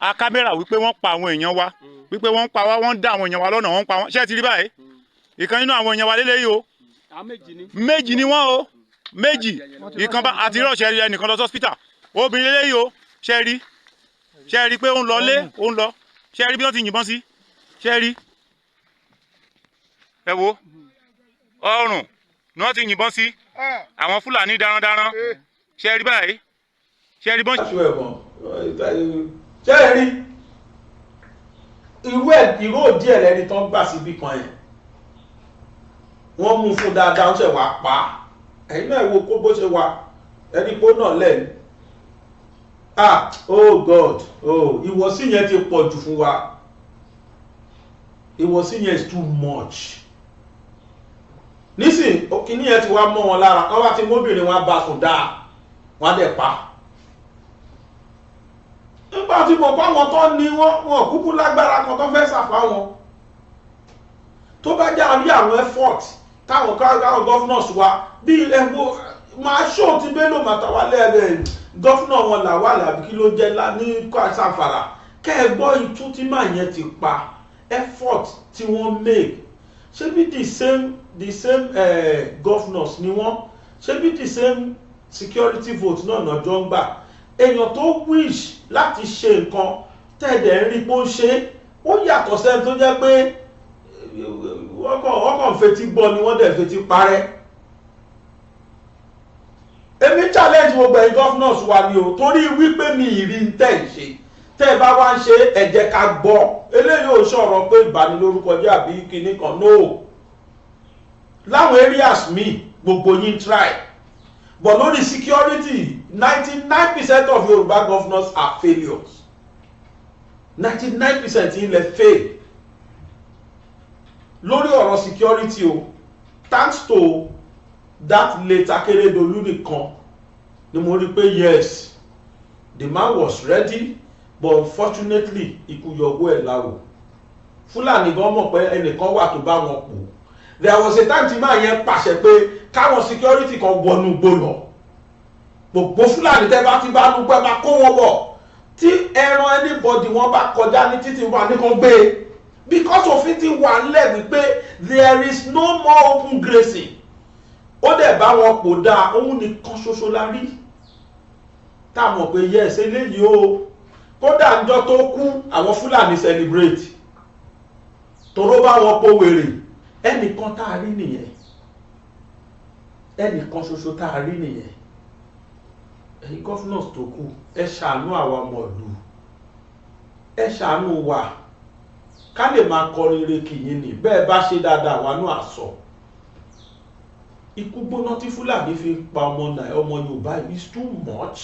a kámẹ́rà wípé wọ́n pa àwọn èèyàn wa wípé wọ́n ń pa wá wọ́n ń dá àwọn èèyàn wa lọ́nà wọ́n ń pa wọ́n ṣe ti rí báyìí ìkan nínú àwọn èèyàn wa lélẹ́yìí o méjì ni wọ́n o méjì ìkan bá àti rọ̀ṣẹ́ ẹnìkan lọ sọ́spítà obìnrin lélẹ́yìí o ṣe rí pé ó ń lọ lé ó ń lọ ṣe rí bí wọ́n ti yìnbọn sí ṣe rí ẹ wo ọrùn ni wọ́n ti yìnbọn sí àwọn Fúlàní darandaran ṣe rí báyìí ṣe rí bọ́n. ṣe é rí irú òdí ẹ̀ lẹ́ni tó ń gbà síbí kan yẹn wọ́n mú fún dáadáa ó ṣe wà pa ẹ̀yin náà wo kó bó ṣe wà ẹni pé ó náà lẹ́nu oh God ìwọ̀sí yẹn ti pọ̀ jù fún wa ìwọ̀sí yẹn is too much nísìn kíní yẹn ti wá mọ́ wọn lára kọ́ wá ti móbìnrin wọn bá sùn dáa wọ́n á dẹ̀ pa nígbà tí mo bá wọn tó ní wọn kúkú lágbára kan tó fẹ́ sàfà wọn tó bá já rí àwọn effort táwọn governors wa bí ẹgbó máa ṣó ti Bello Matawalle lẹ́ẹ̀rẹ̀ governor wọn Lawal àbí kí ló jẹ́ ní Zamfara kẹ́ẹ̀gbọ́ ìtú tí màá yẹn ti pa effort tí wọ́n make ṣé bí the same governors ni wọ́n ṣé bí the same security vote náà jọ ń gbà èèyàn tó wish láti ṣe nǹkan tẹ̀dẹ̀ ń rí bó ń ṣe ó yàtọ̀ sẹ́ni tó jẹ́ pé wọ́n kàn fetí gbọ́ ni wọ́n dẹ̀ fetí parẹ́. Èmi challenge gbogbo ẹ̀yin governors wa ni o torí wípé mi ìrí ń tẹ̀ ń ṣe tẹ́ ẹ bá wá ń ṣe ẹ jẹ́ ká gbọ́ eléyìí ò sọ̀rọ̀ pé ìbanilórúkọ jẹ́ àbí kinní kan no láwọn areas mi gbogbo yín try but lórí security 99% of Yorùbá governors are failures 99% yín lè fail lórí ọ̀rọ̀ security o thanks to that late Akeredolu nìkan ni mo rí pé yes the man was ready but unfortunately ikú yọwọ́ ẹ̀ láwò Fúlàní gan mọ̀ pé ẹnìkan wà tó bá wọn pò there was a time tí máa yẹn pàṣẹ pé káwọn security kan wọnú gbó lọ gbogbo Fúlàní tẹ́ bá ti bá lùgbẹ́ máa kó wọn bọ̀ tí ẹran anybody wọn bá kọjá ní títì wọn ní kan gbé because òfin ti wà nílẹ̀ wípé there is no more open grazing ó dẹ̀ bá wọn pò dáa òun nìkan ṣoṣo la rí tá a mọ̀ pé yes eléyìí o kódà níjọ́ tó kú àwọn Fúlàní celebrate toró bá wọn po wèrè ẹnìkan tá a rí nìyẹn ẹnìkan ṣoṣo tá a rí nìyẹn ẹ̀yin governors tó kù ẹ ṣàánú àwa ọmọ ìlú ẹ ṣàánú wa ká lè máa kọrin re kìyìn ní bẹ́ẹ̀ bá ṣe dáadáa wà ní àsọ ikú gbóná tí Fúlàní fi pa ọmọ Yorùbá is too much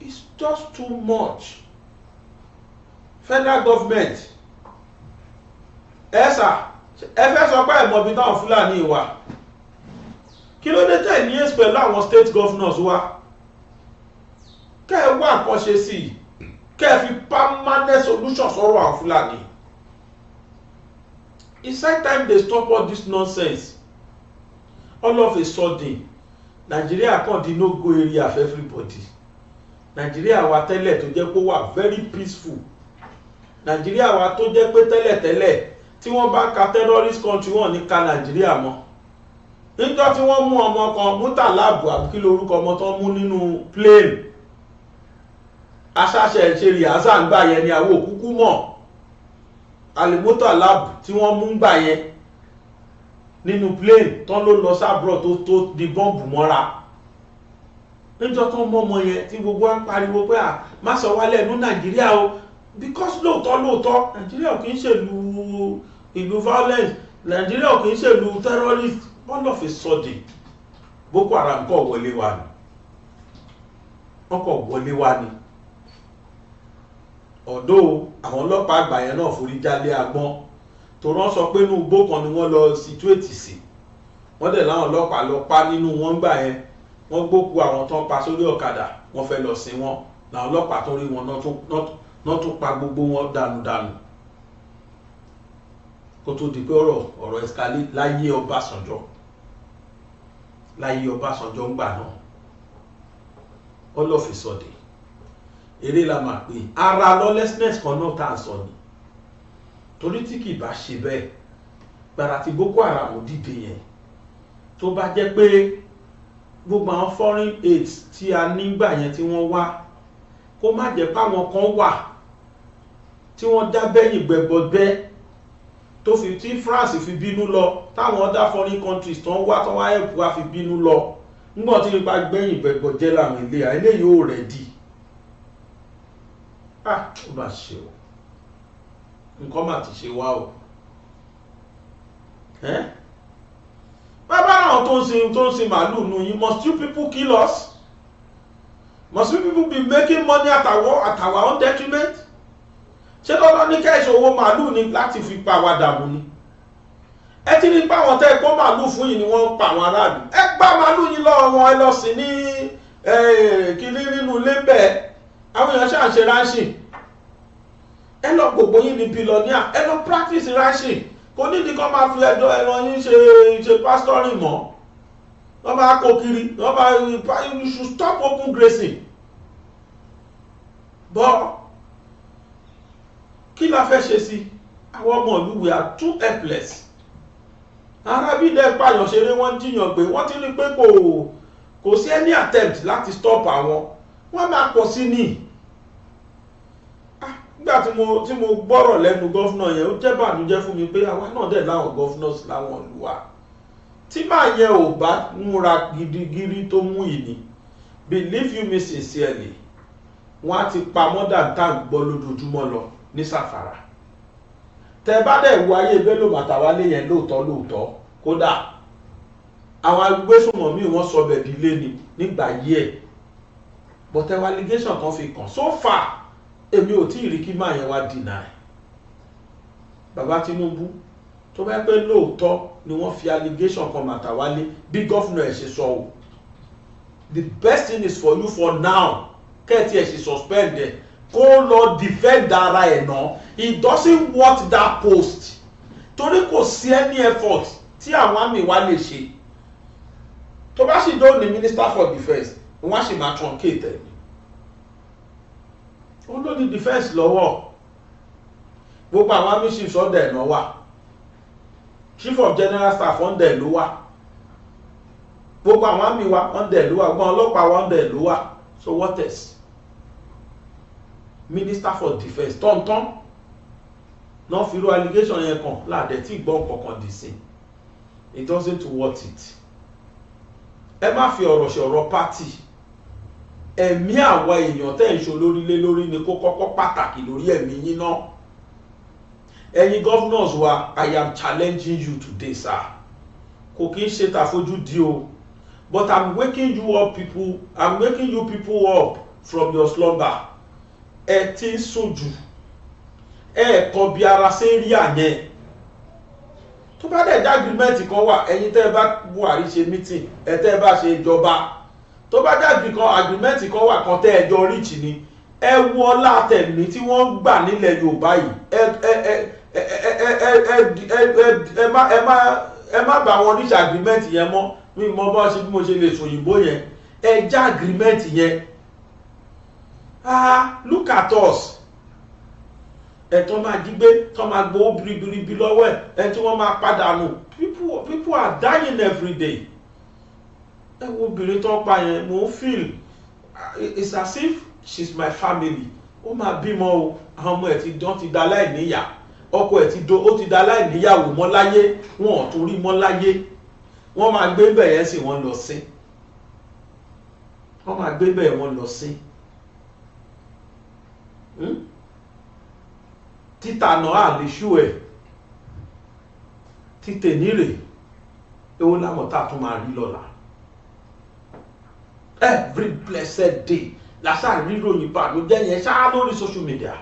it's just too much federal government ẹ fẹ́ sọ pé ẹ̀mọ́ bí táwọn Fúlàní wà kí ló dé tẹ̀ ní èsì pẹ̀lú àwọn state governors wa kẹ́ ẹ wá nǹkan ṣe sí i kẹ́ ẹ fi permanent solution sọ̀rọ̀ àwọn Fúlàní it's high time they stop all this nonsense all of a sudden Nigeria kàn di no go area for everybody Nigeria wa tẹ́lẹ̀ tó jẹ́ pé ó wà very peaceful Nigeria wa tó jẹ́ pé tẹ́lẹ̀tẹ́lẹ̀ tí wọ́n bá ka terrorist country wọn ní ka Nigeria mọ́ níjọ́ tí wọ́n mú ọmọ kan mútàláàbù àbúkí lórúkọ ọmọ tó mú nínú plane aṣáṣẹ ṣe rìhásà ń gbà yẹn ni àwọn òkúkú mọ̀ alimútàláàbù tí wọ́n mú ń gbà yẹn nínú plane tán ló lọ sábrọ̀ tó di bọ́ǹbù mọ́ra níjọ́ tó mọ́ ọmọ yẹn tí gbogbo wa ń pariwo pé má sọ wálẹ̀ ní Nàìjíríà o because lóòótọ́ Nàìjíríà kì í ṣèlú ìlú violence Nàìjíríà kì í ṣèlú terrorist all of a sudden Boko Haram kọ̀ wọlé wa ni wọ́n kọ̀ wọlé wa ni ọ̀dọ́ àwọn ọlọ́pàá àgbà yẹn náà forí jálé agbọ́n tó rán sọ pé inú igbó kan ni wọ́n lọ situate sí wọ́n dẹ̀ láwọn ọlọ́pàá lọ pa nínú wọn gbà yẹn wọ́n gbókù àwọn tó ń pa sórí ọ̀kadà wọ́n fẹ́ lọ sin wọn làwọn ọlọ́pàá tó rí wọn náà tún pa gbogbo wọn dànù kó tó di pé ọ̀rọ̀ escalate láyé Ọbásanjọ́ ń gbà náà all of a sudden eré la máa pè ara lawlessness kan náà tá à ń sọ ni torí tí kì bá ṣe bẹ́ẹ̀ gbàrà tí Boko Haram dìde yẹn tó bá jẹ́ pé gbogbo àwọn foreign aids tí a nígbà yẹn tí wọ́n wá kó má jẹ́ páwọn kan wà tí wọ́n dá bẹ́yìn gbẹ̀gbọ̀gbẹ́ tó fi tí France fi bínú lọ táwọn other foreign countries tó ń wá tó wá help wá fi bínú lọ nígbà tí nípa gbẹ̀yìn gbẹ̀gbọ̀jẹ́ làwọn eléyìí ò ready ó bá ṣe o nǹkan mà ti ṣe wá o bàbá àwọn tó ń sin màálù nù yín must you people kill us must you people be making money at our own detriment ṣé lọ́dọ̀ ní kẹ́ẹ̀ṣẹ̀ owó màálù ni láti fi pa àwa dànù ni ẹ ti ní pa àwọn tẹ́ kó màálù fún yìí ni wọ́n ń pa àwọn aráàlú ẹ gbá màálù yín lọ́wọ́ wọn ẹ lọ sí ní kiri nínú ilé bẹ́ẹ̀ àwọn èèyàn ṣáà ń ṣe ránṣìn ẹ lọ gbogbo yín ní bílọ́níà ẹ lọ practice ránṣìn kò ní ìdíkọ́ máa fi ẹjọ́ ẹran yín ṣe pastoring mọ́ wọ́n máa kó kiri wọ́n máa you should stop open grazing but kí la fẹ́ ṣe sí àwọn ọmọ ìlú we are too helpless arábídẹ́ pààyàn ṣeré wọ́n jiyàn pé wọ́n ti rí pé kò sí any attempt láti stop àwọn wọ́n máa pọ̀ sí ní nígbà tí mo gbọ́rọ̀ lẹ́nu gọ́fúnà yẹn ó jẹ́ bànújẹ́ fún mi pé àwa náà dẹ̀ láwọn gọ́fúnọ̀s láwọn ìlú wa tí máa yẹn ò bá múra gidigidi tó mú ìní believe you me sincerely wọ́n á ti pa mọ́dà tá à ń gbọ́ lójoojúmọ́ lọ ní sàfàrà tẹ bá dẹ̀ wo ayé Bello Matawalle yẹn lóòótọ́ kódà àwọn agbésùnmọ̀ míì wọ́n sọ bẹ̀bí lé ní nígbà yí ẹ̀ but ẹwà allegation kan fi kàn so far èmi ò tí ì rí kí máa yẹn wá deny bàbá Tinubu tó bá pé lóòótọ́ ni wọ́n fi allegation kan Matawalle bí gọ́fúnà ẹ̀ ṣe sọ o the best thing is for you for now kẹ́ẹ̀tì ẹ̀ ṣe suspend ẹ̀ kó lọ defend ara ẹ̀ náà he doesn't want that post torí kò sí any effort tí àwọn àmì wa lè ṣe tó bá sì dóò ní minister for defence wọ́n á sì máa truncate ẹ̀ ní ó ló ní defence lọ́wọ́ gbogbo àwọn army chiefs ọ̀dẹ̀ náà wà chief of general staff ọ̀dẹ̀ ló wà gbogbo àwọn army wa ọ̀dẹ̀ ló wà gbogbo ọlọ́pàá wa ọ̀dẹ̀ ló wà so what else minister for defence tọ̀ntọ̀n náà fi irú allegation yẹn kàn láàdẹ̀ tí gbọ́ kankan dì sí it doesn't worth it ẹ má fi ọ̀rọ̀ ṣe ọ̀rọ̀ party ẹ̀mí àwọn èèyàn tẹ́ ń ṣe olórílé lórí ni kó kọ́kọ́ pàtàkì lórí ẹ̀mí yín náà ẹ̀yin governors wa I am challenging you today sir kò kí ń ṣe tàfojú di o but I'm waking you up people I'm waking you people up from your slumber ẹ ti ń sùn jù ẹ kọ bí ara ṣe rí àyẹn tó bá dẹ̀ jẹ́ agreement kan wà ẹ̀yin tẹ́ ẹ bá Buhari ṣe meeting ẹ tẹ́ ẹ bá ṣe ìjọba tó bá jáde kan agreement kan wà kan tẹ́ ẹ jọ reach ni ẹ wo ọlá tẹ̀mí tí wọ́n gbà nílẹ̀ Yorùbá yìí ẹ má bá wọn reach agreement yẹn mọ́ mi mọ bá ṣe bí mo ṣe lè sòyìnbó yẹn ẹ já agreement yẹn look at us ẹ̀tọ́ máa jí gbé tọ́ máa gbowó biribiribi lọ́wọ́ ẹ̀ tí wọ́n máa padà nù people are dying every day ẹ wo obìnrin tó pa yẹn mo feel it's as if she's my family ó máa bímọ o àwọn ọmọ ẹ̀ ti da láìníyà ọkọ ẹ̀ ó ti da láìníyàwó mọ́ láyé wọn ò tún rí mọ́ láyé wọ́n máa gbé bẹ̀ yẹn sì wọ́n lọ sí wọ́n máa gbé bẹ̀ wọ́n lọ sí títà náà àlèṣù ẹ̀ títẹ̀ nírè ewu lámọ̀tá tún máa rí lọ́la every blessed day lásán ríròyìn ìbànújẹ́ yẹn ṣáá lórí social media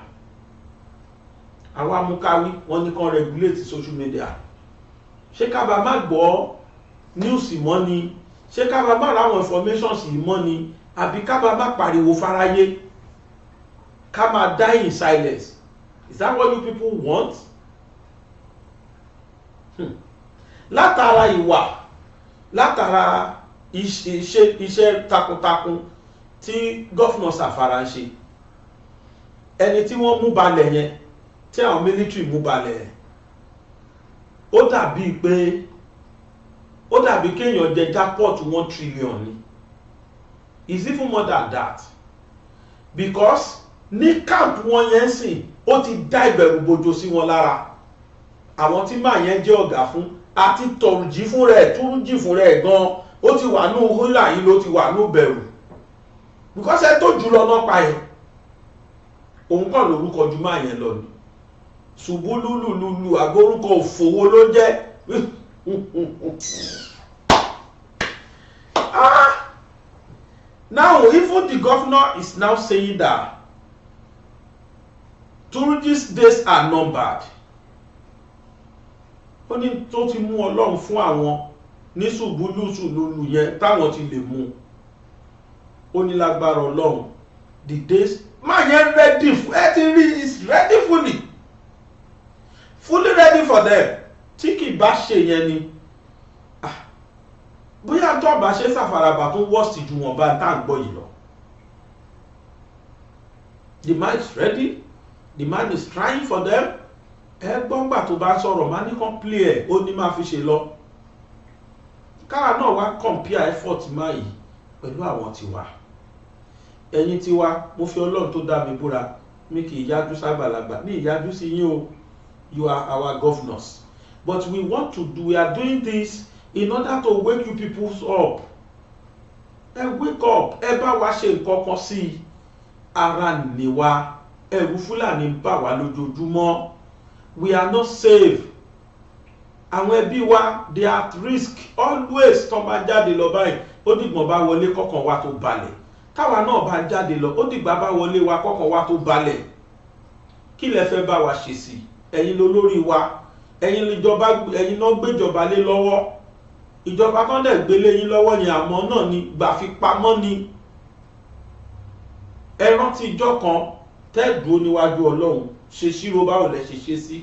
àwọn amúkáwí wọ́n ní kàn regulate social media ṣé kábà má gbọ́ news mọ́ ni ṣé kábà má ráwọn informations yìí mọ́ ni àbí kábà má pariwo fáráyé ká máa die in silence. Is that what you people want? Látara ìwà, látara iṣẹ́ takuntakun tí gọ́fìnà Sàfàrà ń ṣe, ẹni tí wọ́n mú balẹ̀ yẹn, tí àwọn military mú balẹ̀ yẹn, ó dàbí kéèyàn jẹ jackpot 1 trillion ni. It's even more than that. Because ní camp wọn yẹn sìn ó ti dá ìbẹ̀rù bojo sí wọn lára àwọn tí màá yẹn jẹ́ ọ̀gá fún àti tọ̀rùjì fún rẹ̀ túrújì fún rẹ̀ gan ó ti wà ní húlà yìí ló ti wà ní bẹ̀rù because ẹ tó jùlọ náà pa yẹn òun kàn lórúkọ ju máa yẹn lọ ni ṣùgbọ́n lúlùlùlù àgbórúkọ òfòwò ló jẹ́ now even the governor is now saying that Turji's days are numbered. Ó ní tó ti mú Ọlọ́run fún àwọn ní ṣùgbúlùṣùlùlù yẹn táwọn ti lè mú. Ó ní lágbára Ọlọ́run. The days máa yẹn ready ẹ ti rí is ready fully ready for them. Tí kì bá ṣe yẹn ni bóyá tó bá ṣe Sàfàràbà tó worst ju wọn bá tá à ń gbọ́ yìí lọ. The man is ready. The man is trying for them. Gbọ́ngbà tó bá sọ̀rọ̀ máa ní kàn play ẹ̀ ó ní máa fi ṣe lọ. Káà náà wá compare effort máa yìí pẹ̀lú àwọn tiwa. Ẹ̀yin tiwa mo fi Ọlọ́run tó dá mi búra mi kì í yájú ságbàlagbà ní ìyájú sí yín o. You are our governors. But we are doing this in order to wake you people up. Wake up. Ẹ bá wa ṣe nǹkan kan sí i. Ara ni wa. Ẹ̀rù Fúlàní ń bà wá lójoojúmọ́. We are not safe. Àwọn ẹbí wa they are at risk always tó bá jáde lọ báyìí ó dìgbọ̀n bá wọlé kọ́kàn wa tó balẹ̀. Táwa náà bá jáde lọ ó dìgbà bá wọlé wa kọ́kàn wa tó balẹ̀. Kí lẹ fẹ́ bá wa ṣe sí? Ẹ̀yin lolórí wa. Ẹ̀yin náà gbéjọba lé lọ́wọ́. Ìjọba kan dẹ̀ gbélé yín lọ́wọ́ yẹn àmọ́ náà ni gbà fi pamọ́ ni. Ẹ rántí ìjọ kan tẹ́ẹ̀dúró níwájú Ọlọ́run ṣe ṣírò báwo lẹ ṣe sí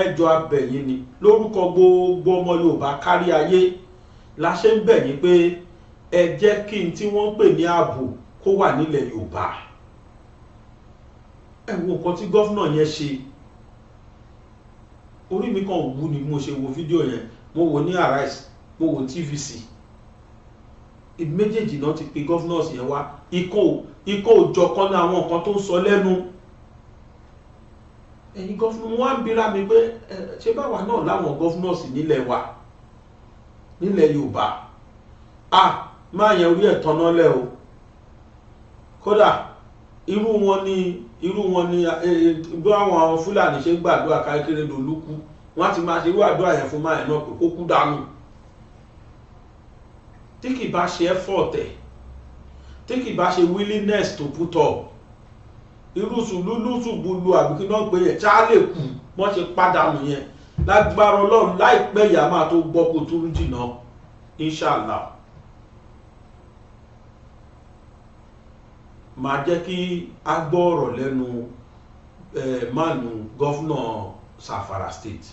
ẹjọ́ abẹ̀yìn ni lórúkọ gbogbo ọmọ Yorùbá kárí ayé la ṣe ń bẹ̀ yín pé ẹ jẹ́ kí n tí wọ́n ń pè ní ààbò kó wà nílẹ̀ Yorùbá. Ẹ wo nǹkan tí gọ́fúnà yẹn ṣe, orí mi kàn wú ni mo ṣe wo fídíò yẹn, mo wò ní Arise, mo wò TVC, méjèèjì náà ti pe governors yẹn wá, ikọ̀ òjọ̀kan ní àwọn nǹkan tó ń sọ lẹ́nu. Ẹ̀yin governor wá ń bira mi pé ṣé báwa náà láwọn governors nílẹ̀ wa nílẹ̀ Yorùbá, máa yẹn orí ẹ̀ tọ́nà lẹ́ o. Kódà irú wọn ni bí àwọn Fúlàní ṣe gbàdúrà Akérédolú kú, wọ́n ti máa ṣe irú àdúrà yẹn fún máa yẹn náà pé kó kú dànù. Tí kì bá ṣe effort ẹ̀, tí kì bá ṣe willingness to put up, irú sùlúlùsùgbùlù àbíkí náà pé yẹn ṣá lè kú wọ́n ṣe pàdánù yẹn. Lágbára Ọlọ́run láìpẹ́ ìyá máa tó gbọ́ kó tó jìnnà, inshallah. Máa jẹ́ kí a gbọ́ ọ̀rọ̀ lẹ́nu mánu gọ́fúnà Zamfara state.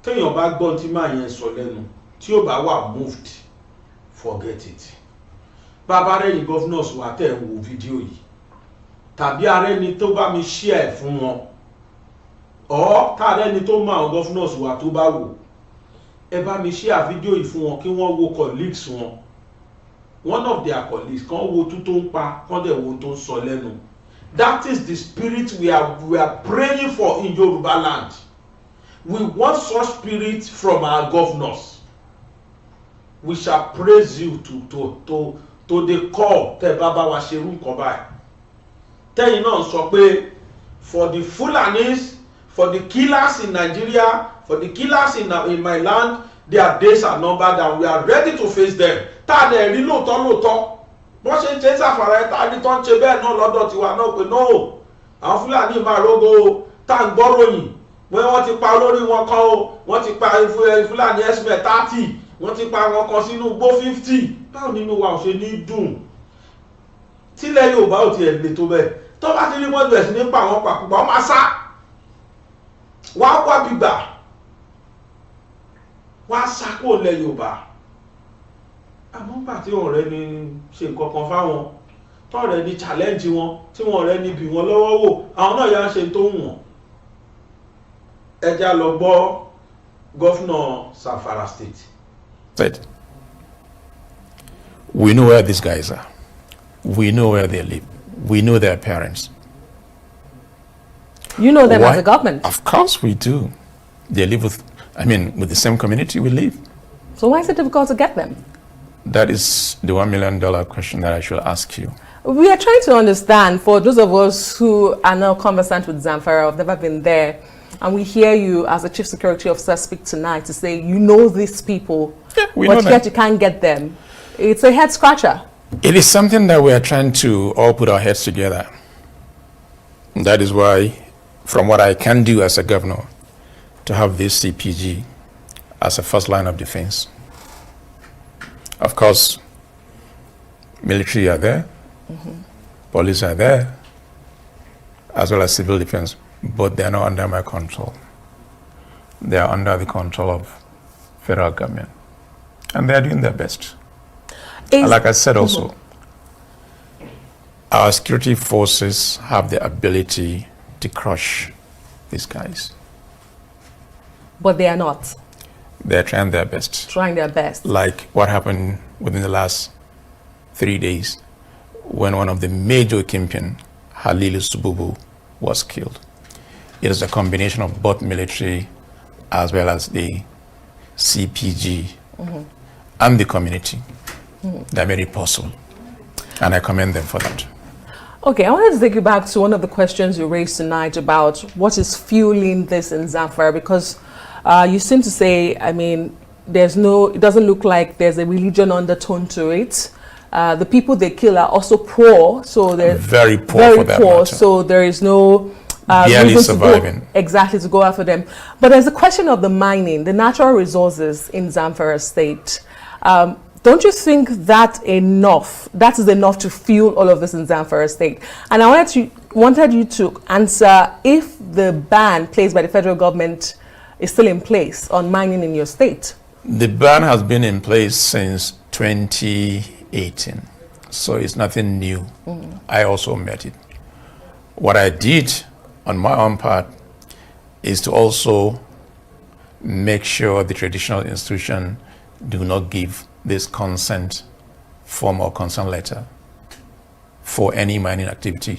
Téèyàn bá gbọ́ tí máa yẹn sọ lẹ́nu, tí ó bá wà moved, forget it. Bàbá rẹ̀ yìí governors wà tẹ̀ ń wo fídíò yìí, tàbí ààrẹ ni tó bá mi share fún wọn, tààrẹ ni tó mọ àwọn governors wà tó bá wò, ẹ bá mi share fídíò yìí fún wọn kí wọ́n wo colleagues wọn, one of their colleagues kan wo tó ń pa, kan dẹ̀ wo tó ń sọ lẹ́nu. That is the spirit we are praying for in Yoruba land. We want such spirit from our governors. We shall praise you to the call tẹ́ bàbá wa ṣe rú nǹkan báyìí. Tẹ́yìn náà sọ pé for the Fulanis, for the killers in Nigeria, for the killers in my land, their days are numbered and we are ready to face them. Tá a dẹ̀ rí lóòótọ́ wọ́n ṣe ń ṣe Zamfara ẹ̀ tá a rí tó ń ṣe bẹ́ẹ̀ náà lọ́dọ̀ tiwa náà pé no, àwọn Fúlàní máa rógo tá à ń gbọ́ròyìn wọ́n ti pa olórí wọn kan o, wọ́n ti pa Fúlàní esme 30, wọ́n ti pa wọn kan sínú igbó 50. Báwo nínú wa ò ṣe ní dùn? Tílẹ̀ Yorùbá ò tiẹ̀ lè tó bẹ́ẹ̀, tó bá ti rí wọ́n bẹ̀rẹ̀ sí ní pa àwọn pàkúpà wọ́n máa sá, wọ́n á wá gbígbà, wọ́n á sá kúrò lẹ̀ Yorùbá. Àmọ́ nígbà tí ọ̀rẹ́ ni ṣe nǹkan kan fáwọn, tọ́ọ̀rẹ́ ni challenge wọn, tí wọ́n ọ̀rẹ́ ni bì wọ́n lọ́wọ́ wò, àwọn náà yà ń ṣe tó ń wọ̀n. Ẹja lọ gbọ́ gọ́fúnà Zamfara state. Said, we know where these guys are. We know where they live. We know their parents. You know them as a government? Of course we do. They live with the same community we live. So why is it difficult to get them? That is the $1 million question that I should ask you. We are trying to understand, for those of us who are now conversant with Zamfara, have never been there, and we hear you as a chief security officer speak tonight to say you know these people, but yet you can't get them. It's a head scratcher. It is something that we are trying to all put our heads together. That is why, from what I can do as a governor, to have this CPG as a first line of defense. Of course, military are there, police are there, as well as civil defense, but they are not under my control. They are under the control of federal government, and they are doing their best. And like I said also, our security forces have the ability to crush these guys. But they are not. They're trying their best. Trying their best. Like what happened within the last 3 days when one of the major kingpin, Halilu Sububu, was killed. It is a combination of both military as well as the CPG and the community that made it possible. And I commend them for that. Okay, I wanted to take you back to one of the questions you raised tonight about what is fueling this in Zamfara, because you seem to say, it doesn't look like there's a religion undertone to it. The people they kill are also poor, so they're very poor for that matter. So there is no barely surviving. To go after them. But there's a question of the mining, the natural resources in Zamfara state. Don't you think that is enough to fuel all of this in Zamfara state? And I wanted you to answer if the ban placed by the federal government is still in place on mining in your state. The ban has been in place since 2018, so it's nothing new. I also met it. What I did on my own part is to also make sure the traditional institution do not give this consent form or consent letter for any mining activity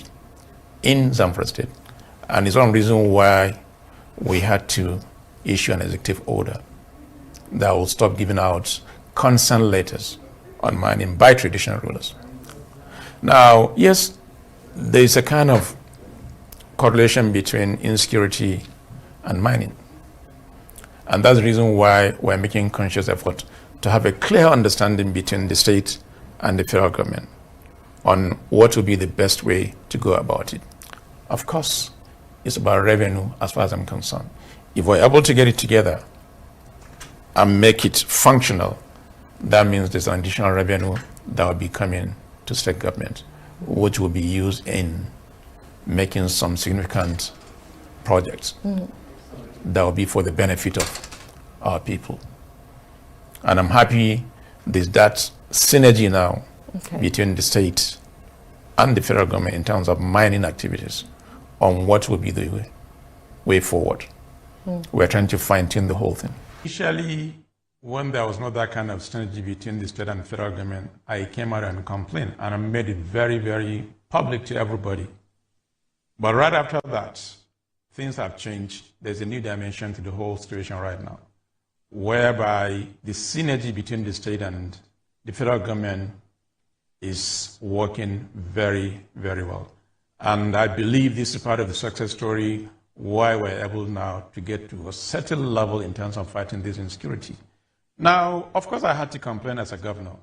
in Zamfara State. And it's one reason why we had to issue an executive order that will stop giving out consent letters on mining by traditional rulers. Now, yes, there is a kind of correlation between insecurity and mining. And that's the reason why we're making conscious effort to have a clear understanding between the state and the federal government on what will be the best way to go about it. Of course, it's about revenue as far as I'm concerned. If we're able to get it together and make it functional, that means there's an additional revenue that will be coming to state government, which will be used in making some significant projects that will be for the benefit of our people. And I'm happy there's that synergy now between the state and the federal government in terms of mining activities on what will be the way forward. We're trying to fine-tune the whole thing. Initially, when there was not that kind of synergy between the state and the federal government, I came out and complained, and I made it very, very public to everybody. But right after that, things have changed. There's a new dimension to the whole situation right now, whereby the synergy between the state and the federal government is working very, very well. And I believe this is part of the success story why we're able now to get to a certain level in terms of fighting this insecurity. Now, of course, I had to complain as a governor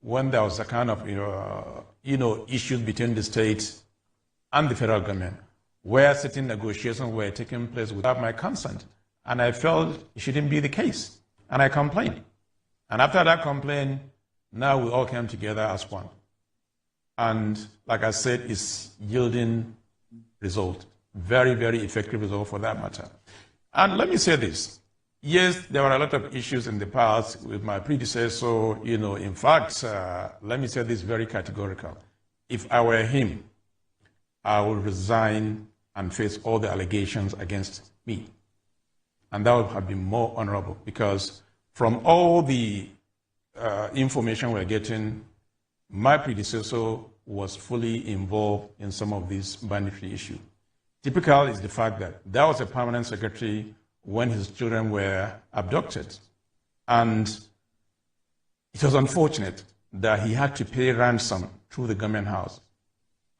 when there was a kind of, issues between the state and the federal government, where certain negotiations were taking place without my consent. And I felt it shouldn't be the case. And I complained. And after that complaint, now we all came together as one. And like I said, it's yielding result. Very, very effective result for that matter. And let me say this. Yes, there were a lot of issues in the past with my predecessor. In fact, let me say this very categorical. If I were him, I would resign and face all the allegations against me. And that would have been more honorable, because from all the information we're getting, my predecessor was fully involved in some of these banditry issues. Typical is the fact that there was a permanent secretary when his children were abducted. And it was unfortunate that he had to pay ransom through the government house.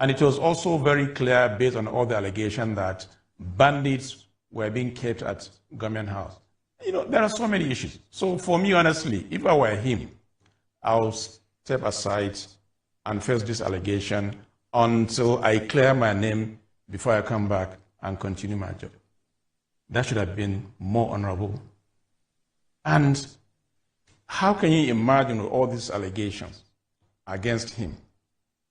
And it was also very clear, based on all the allegations, that bandits were being kept at government house. There are so many issues. So for me, honestly, if I were him, I would step aside and face this allegation until I clear my name before I come back and continue my job. That should have been more honorable. And how can you imagine all these allegations against him,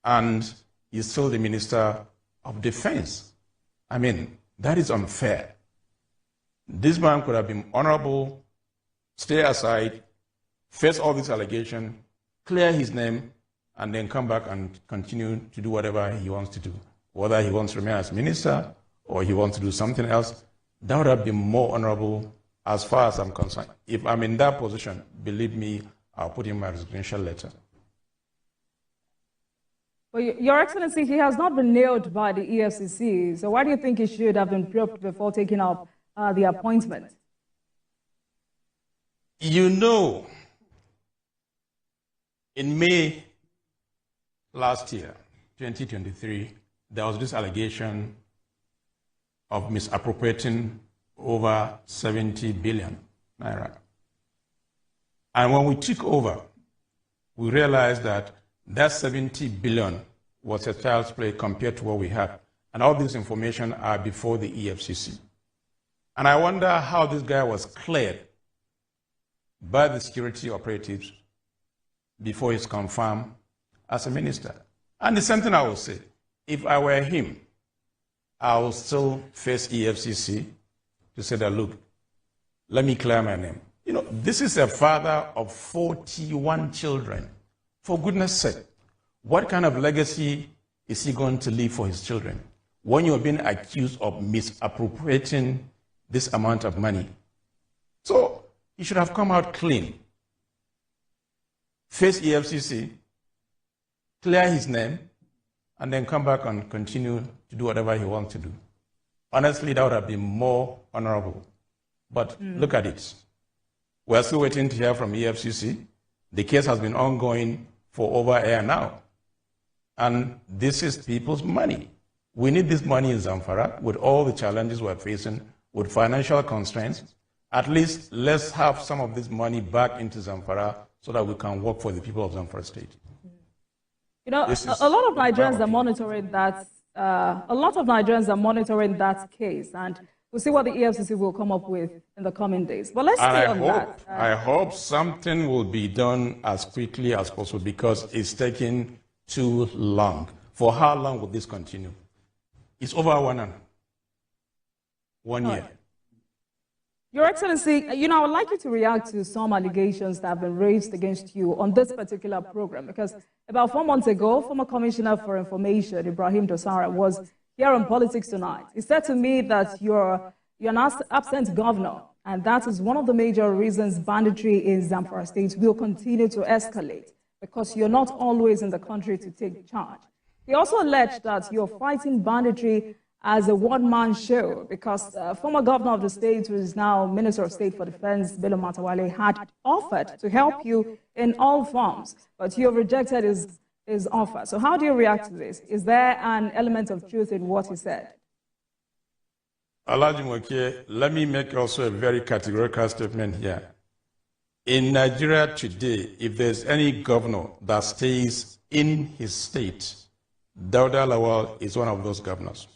and he's still the Minister of Defense? I mean, that is unfair. This man could have been honorable, stay aside, face all these allegations, clear his name, and then come back and continue to do whatever he wants to do. Whether he wants to remain as minister or he wants to do something else, that would have been more honorable as far as I'm concerned. If I'm in that position, believe me, I'll put in my resignation letter. Well, Your Excellency, he has not been nailed by the EFCC. So why do you think he should have been probed before taking up the appointment? In May last year, 2023, there was this allegation of misappropriating over 70 billion naira. And when we took over, we realized that that 70 billion was a child's play compared to what we had. And all this information are before the EFCC. And I wonder how this guy was cleared by the security operatives before he's confirmed as a minister. And the same thing I will say, if I were him, I will still face EFCC to say that, look, let me clear my name. You know, this is a father of 41 children. For goodness sake, what kind of legacy is he going to leave for his children when you're being accused of misappropriating this amount of money? So he should have come out clean, face EFCC, clear his name, and then come back and continue to do whatever he wants to do. Honestly, that would have been more honorable. But look at it. We're still waiting to hear from EFCC. The case has been ongoing for over a year now. And this is people's money. We need this money in Zamfara with all the challenges we're facing, with financial constraints. At least let's have some of this money back into Zamfara so that we can work for the people of Zamfara State. You know, a lot of Nigerians are monitoring that. A lot of Nigerians are monitoring that case, and we'll see what the EFCC will come up with in the coming days. But let's stay on that. I hope something will be done as quickly as possible because it's taking too long. For how long will this continue? It's over 1 year. Your Excellency, you know, I would like you to react to some allegations that have been raised against you on this particular program, because about 4 months ago, former Commissioner for Information, Ibrahim Dosara, was here on Politics Tonight. He said to me that you're an absent governor, and that is one of the major reasons banditry in Zamfara State will continue to escalate, because you're not always in the country to take charge. He also alleged that you're fighting banditry as a one-man show, because former governor of the state, who is now Minister of State for Defense, Bello Matawale, had offered to help you in all forms, but you have rejected his offer. So how do you react to this? Is there an element of truth in what he said? Alhaji Mokie, let me make also a very categorical statement here. In Nigeria today, if there's any governor that stays in his state, Dauda Lawal is one of those governors.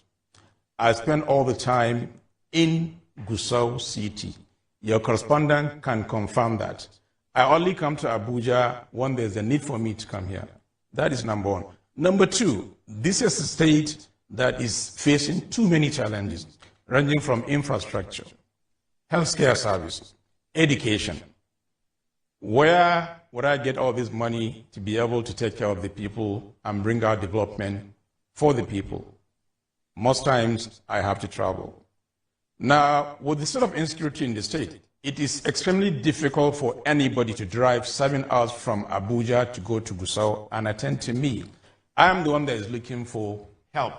I spend all the time in Gusau City. Your correspondent can confirm that. I only come to Abuja when there's a need for me to come here. That is number one. Number two, this is a state that is facing too many challenges, ranging from infrastructure, healthcare service, education. Where would I get all this money to be able to take care of the people and bring out development for the people? Most times, I have to travel. Now, with the state of insecurity in the state, it is extremely difficult for anybody to drive 7 hours from Abuja to go to Gusau and attend to me. I am the one that is looking for help,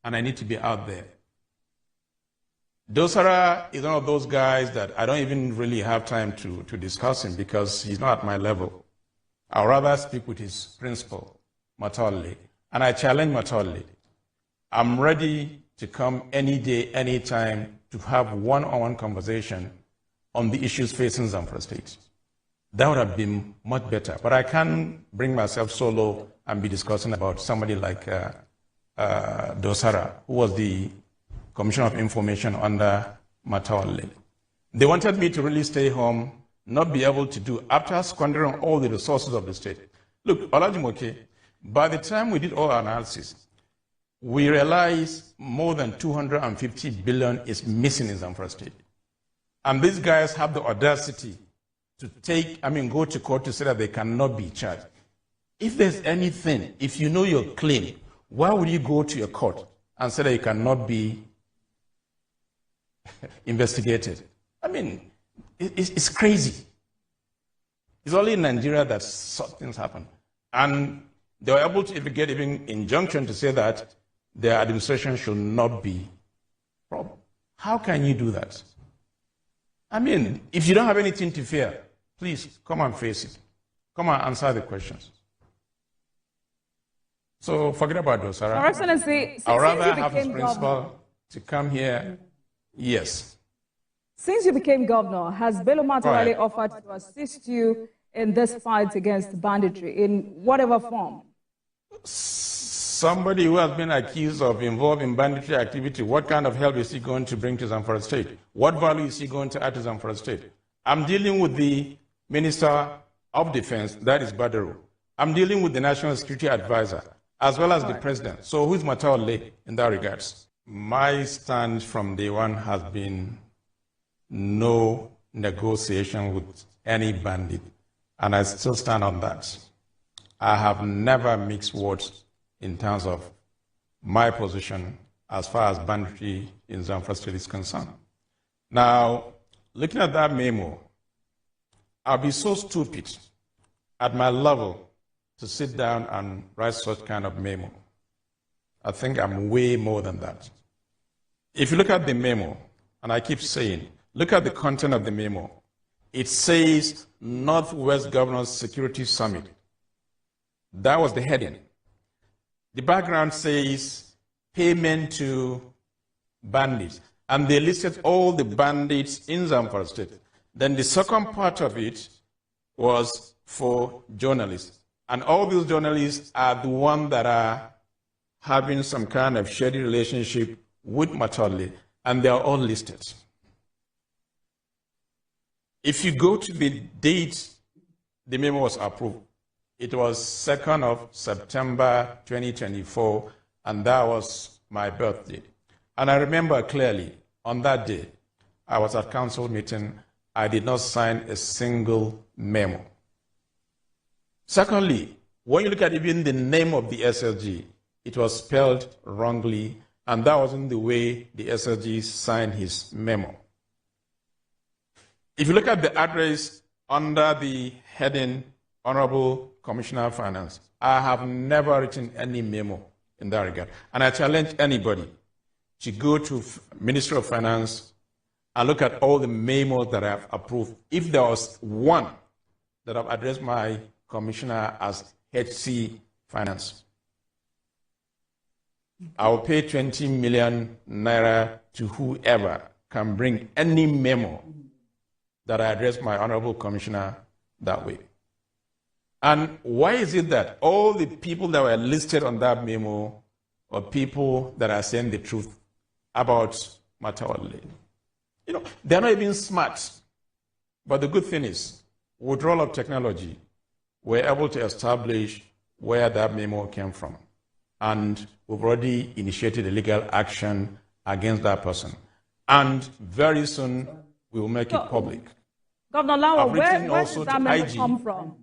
and I need to be out there. Dosara is one of those guys that I don't even really have time to discuss him because he's not at my level. I'd rather speak with his principal, Matole, and I challenge Matole. I'm ready to come any day, any time to have one-on-one conversation on the issues facing Zamfara State. That would have been much better. But I can't bring myself solo and be discussing about somebody like Dosara, who was the Commissioner of Information under Matawale. They wanted me to really stay home, not be able to do, after squandering all the resources of the state. Look, Olajimoke, by the time we did all our analysis, we realized more than 250 billion is missing in Zamfara State. And these guys have the audacity to go to court to say that they cannot be charged. If there's anything, if you know your claim, why would you go to your court and say that you cannot be investigated? I mean, it's crazy. It's only in Nigeria that such things happen. And they were able to get even injunction to say that their administration should not be problem. How can you do that? I mean, if you don't have anything to fear, please come and face it. Come and answer the questions. So forget about those, Sarah. Your Excellency, I'd rather have his principal to come here. Yes. Since you became governor, has Bello Matawale offered to assist you in this fight against banditry in whatever form? Somebody who has been accused of involved in banditry activity, what kind of help is he going to bring to Zamfara State? What value is he going to add to Zamfara State? I'm dealing with the Minister of Defense, that is Badaro. I'm dealing with the National Security Advisor, as well as the President. So who's Matawale in that regards? My stand from day one has been no negotiation with any bandit, and I still stand on that. I have never mixed words in terms of my position as far as banditry in Zamfara State is concerned. Now, looking at that memo, I'll be so stupid at my level to sit down and write such kind of memo. I think I'm way more than that. If you look at the memo, and I keep saying, look at the content of the memo. It says Northwest Governors Security Summit. That was the heading. The background says payment to bandits. And they listed all the bandits in Zamfara State. Then the second part of it was for journalists. And all these journalists are the ones that are having some kind of shady relationship with Matodli, and they are all listed. If you go to the date the memo was approved, it was 2nd of September 2024, and that was my birthday. And I remember clearly, on that day, I was at council meeting, I did not sign a single memo. Secondly, when you look at even the name of the SSG, it was spelled wrongly, and that wasn't the way the SSG signed his memo. If you look at the address under the heading, Honorable Commissioner of Finance, I have never written any memo in that regard. And I challenge anybody to go to Ministry of Finance and look at all the memos that I have approved. If there was one that I've addressed my commissioner as HC Finance, I will pay 20 million naira to whoever can bring any memo that I address my honorable commissioner that way. And why is it that all the people that were listed on that memo are people that are saying the truth about Matawale? You know, they're not even smart. But the good thing is, with roll of technology, we're able to establish where that memo came from. And we've already initiated a legal action against that person. And very soon, we will make it public. Governor Lawa, where did that memo come from?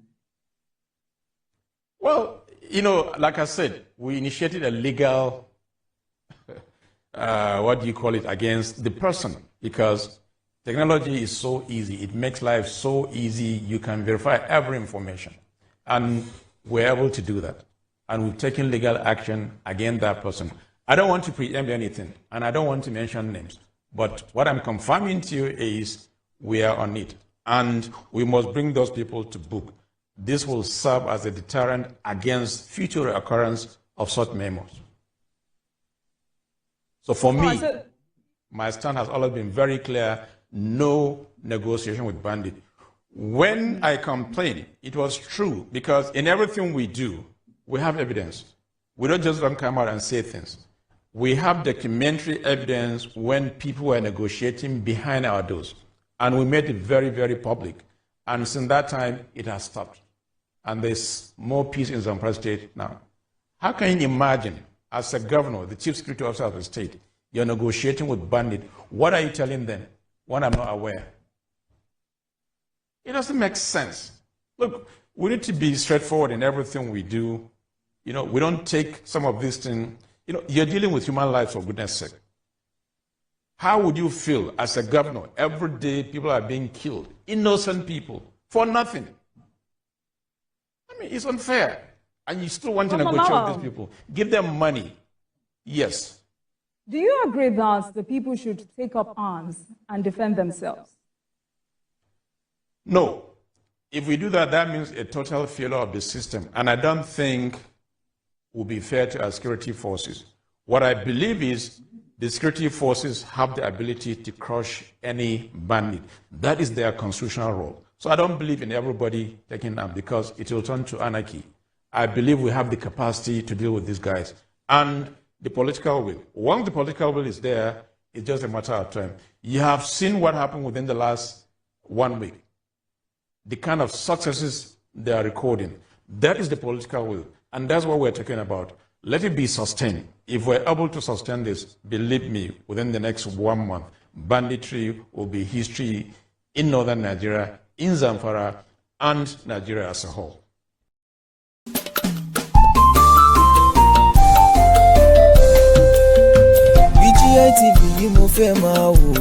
Well, you know, like I said, we initiated a legal, against the person, because technology is so easy. It makes life so easy. You can verify every information. And we're able to do that. And we've taken legal action against that person. I don't want to preempt anything, and I don't want to mention names. But what I'm confirming to you is we are on it. And we must bring those people to book. This will serve as a deterrent against future occurrence of such memos. So for me, my stand has always been very clear: no negotiation with bandit. When I complained, it was true, because in everything we do, we have evidence. We don't just come out and say things. We have documentary evidence when people were negotiating behind our doors. And we made it very, very public. And since that time, it has stopped. And there's more peace in Zamfara State now. How can you imagine, as a governor, the chief security officer of the state, you're negotiating with bandits? What are you telling them when I'm not aware? It doesn't make sense. Look, we need to be straightforward in everything we do. You know, we don't take some of these things. You know, you're dealing with human lives, for goodness sake. How would you feel as a governor? Every day people are being killed, innocent people, for nothing. I mean, it's unfair. And you still want to negotiate with these people. Give them money. Yes. Do you agree that the people should take up arms and defend themselves? No. If we do that, that means a total failure of the system. And I don't think it would be fair to our security forces. What I believe is the security forces have the ability to crush any bandit. That is their constitutional role. So I don't believe in everybody taking them, because it will turn to anarchy. I believe we have the capacity to deal with these guys. And the political will. Once the political will is there, it's just a matter of time. You have seen what happened within the last 1 week. The kind of successes they are recording. That is the political will. And that's what we're talking about. Let it be sustained. If we're able to sustain this, believe me, within the next 1 month, banditry will be history in northern Nigeria, in Zamfara, and Nigeria as a whole. BGI TV yìí mo fẹ́ máa wò,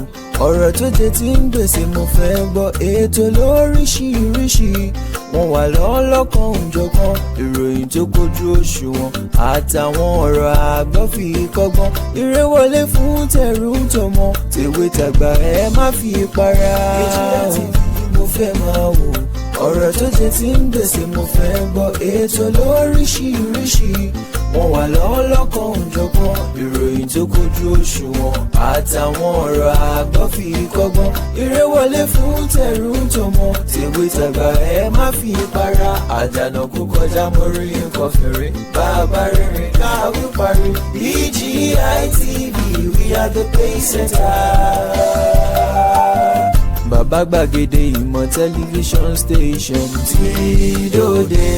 ọ̀rọ̀ tó jẹ tí ń gbèsè mo fẹ́ gbọ́, ètò lóríṣiríṣi wọ́n wà lọ́lọ́kan òjọ̀kan, ìròyìn tó kojú òṣùwọ̀n àtàwọn ọ̀rọ̀ àgbọ́ fi kọ́gbọ́n, eré wọlé fún tẹ̀rù tọmọ tèwe tàgbà ẹ má fi para. BGI TV mo fẹ́ máa wò, ọ̀rọ̀ tó jẹ tí ń gbèsè mo fẹ́ gbọ́, ètò lóríṣiríṣi wọ́n wà lọ́lọ́kan òjọ̀kan, ìròyìn tó kojú òṣùwọ̀n àtàwọn ọ̀rọ̀ àgbọ́ fi kọ́gbọ́n, eré wọlé fún tẹ̀rù tọmọ tèwe tàgbà ẹ má fi para. Àdànà kó kọjá mórí nǹkan fèrè, bàbá rere káwí parí. BGI TV, we are the pace setters. Bàbá gbàgede ìmọ̀ tẹlifíṣọ̀n station tí dòde.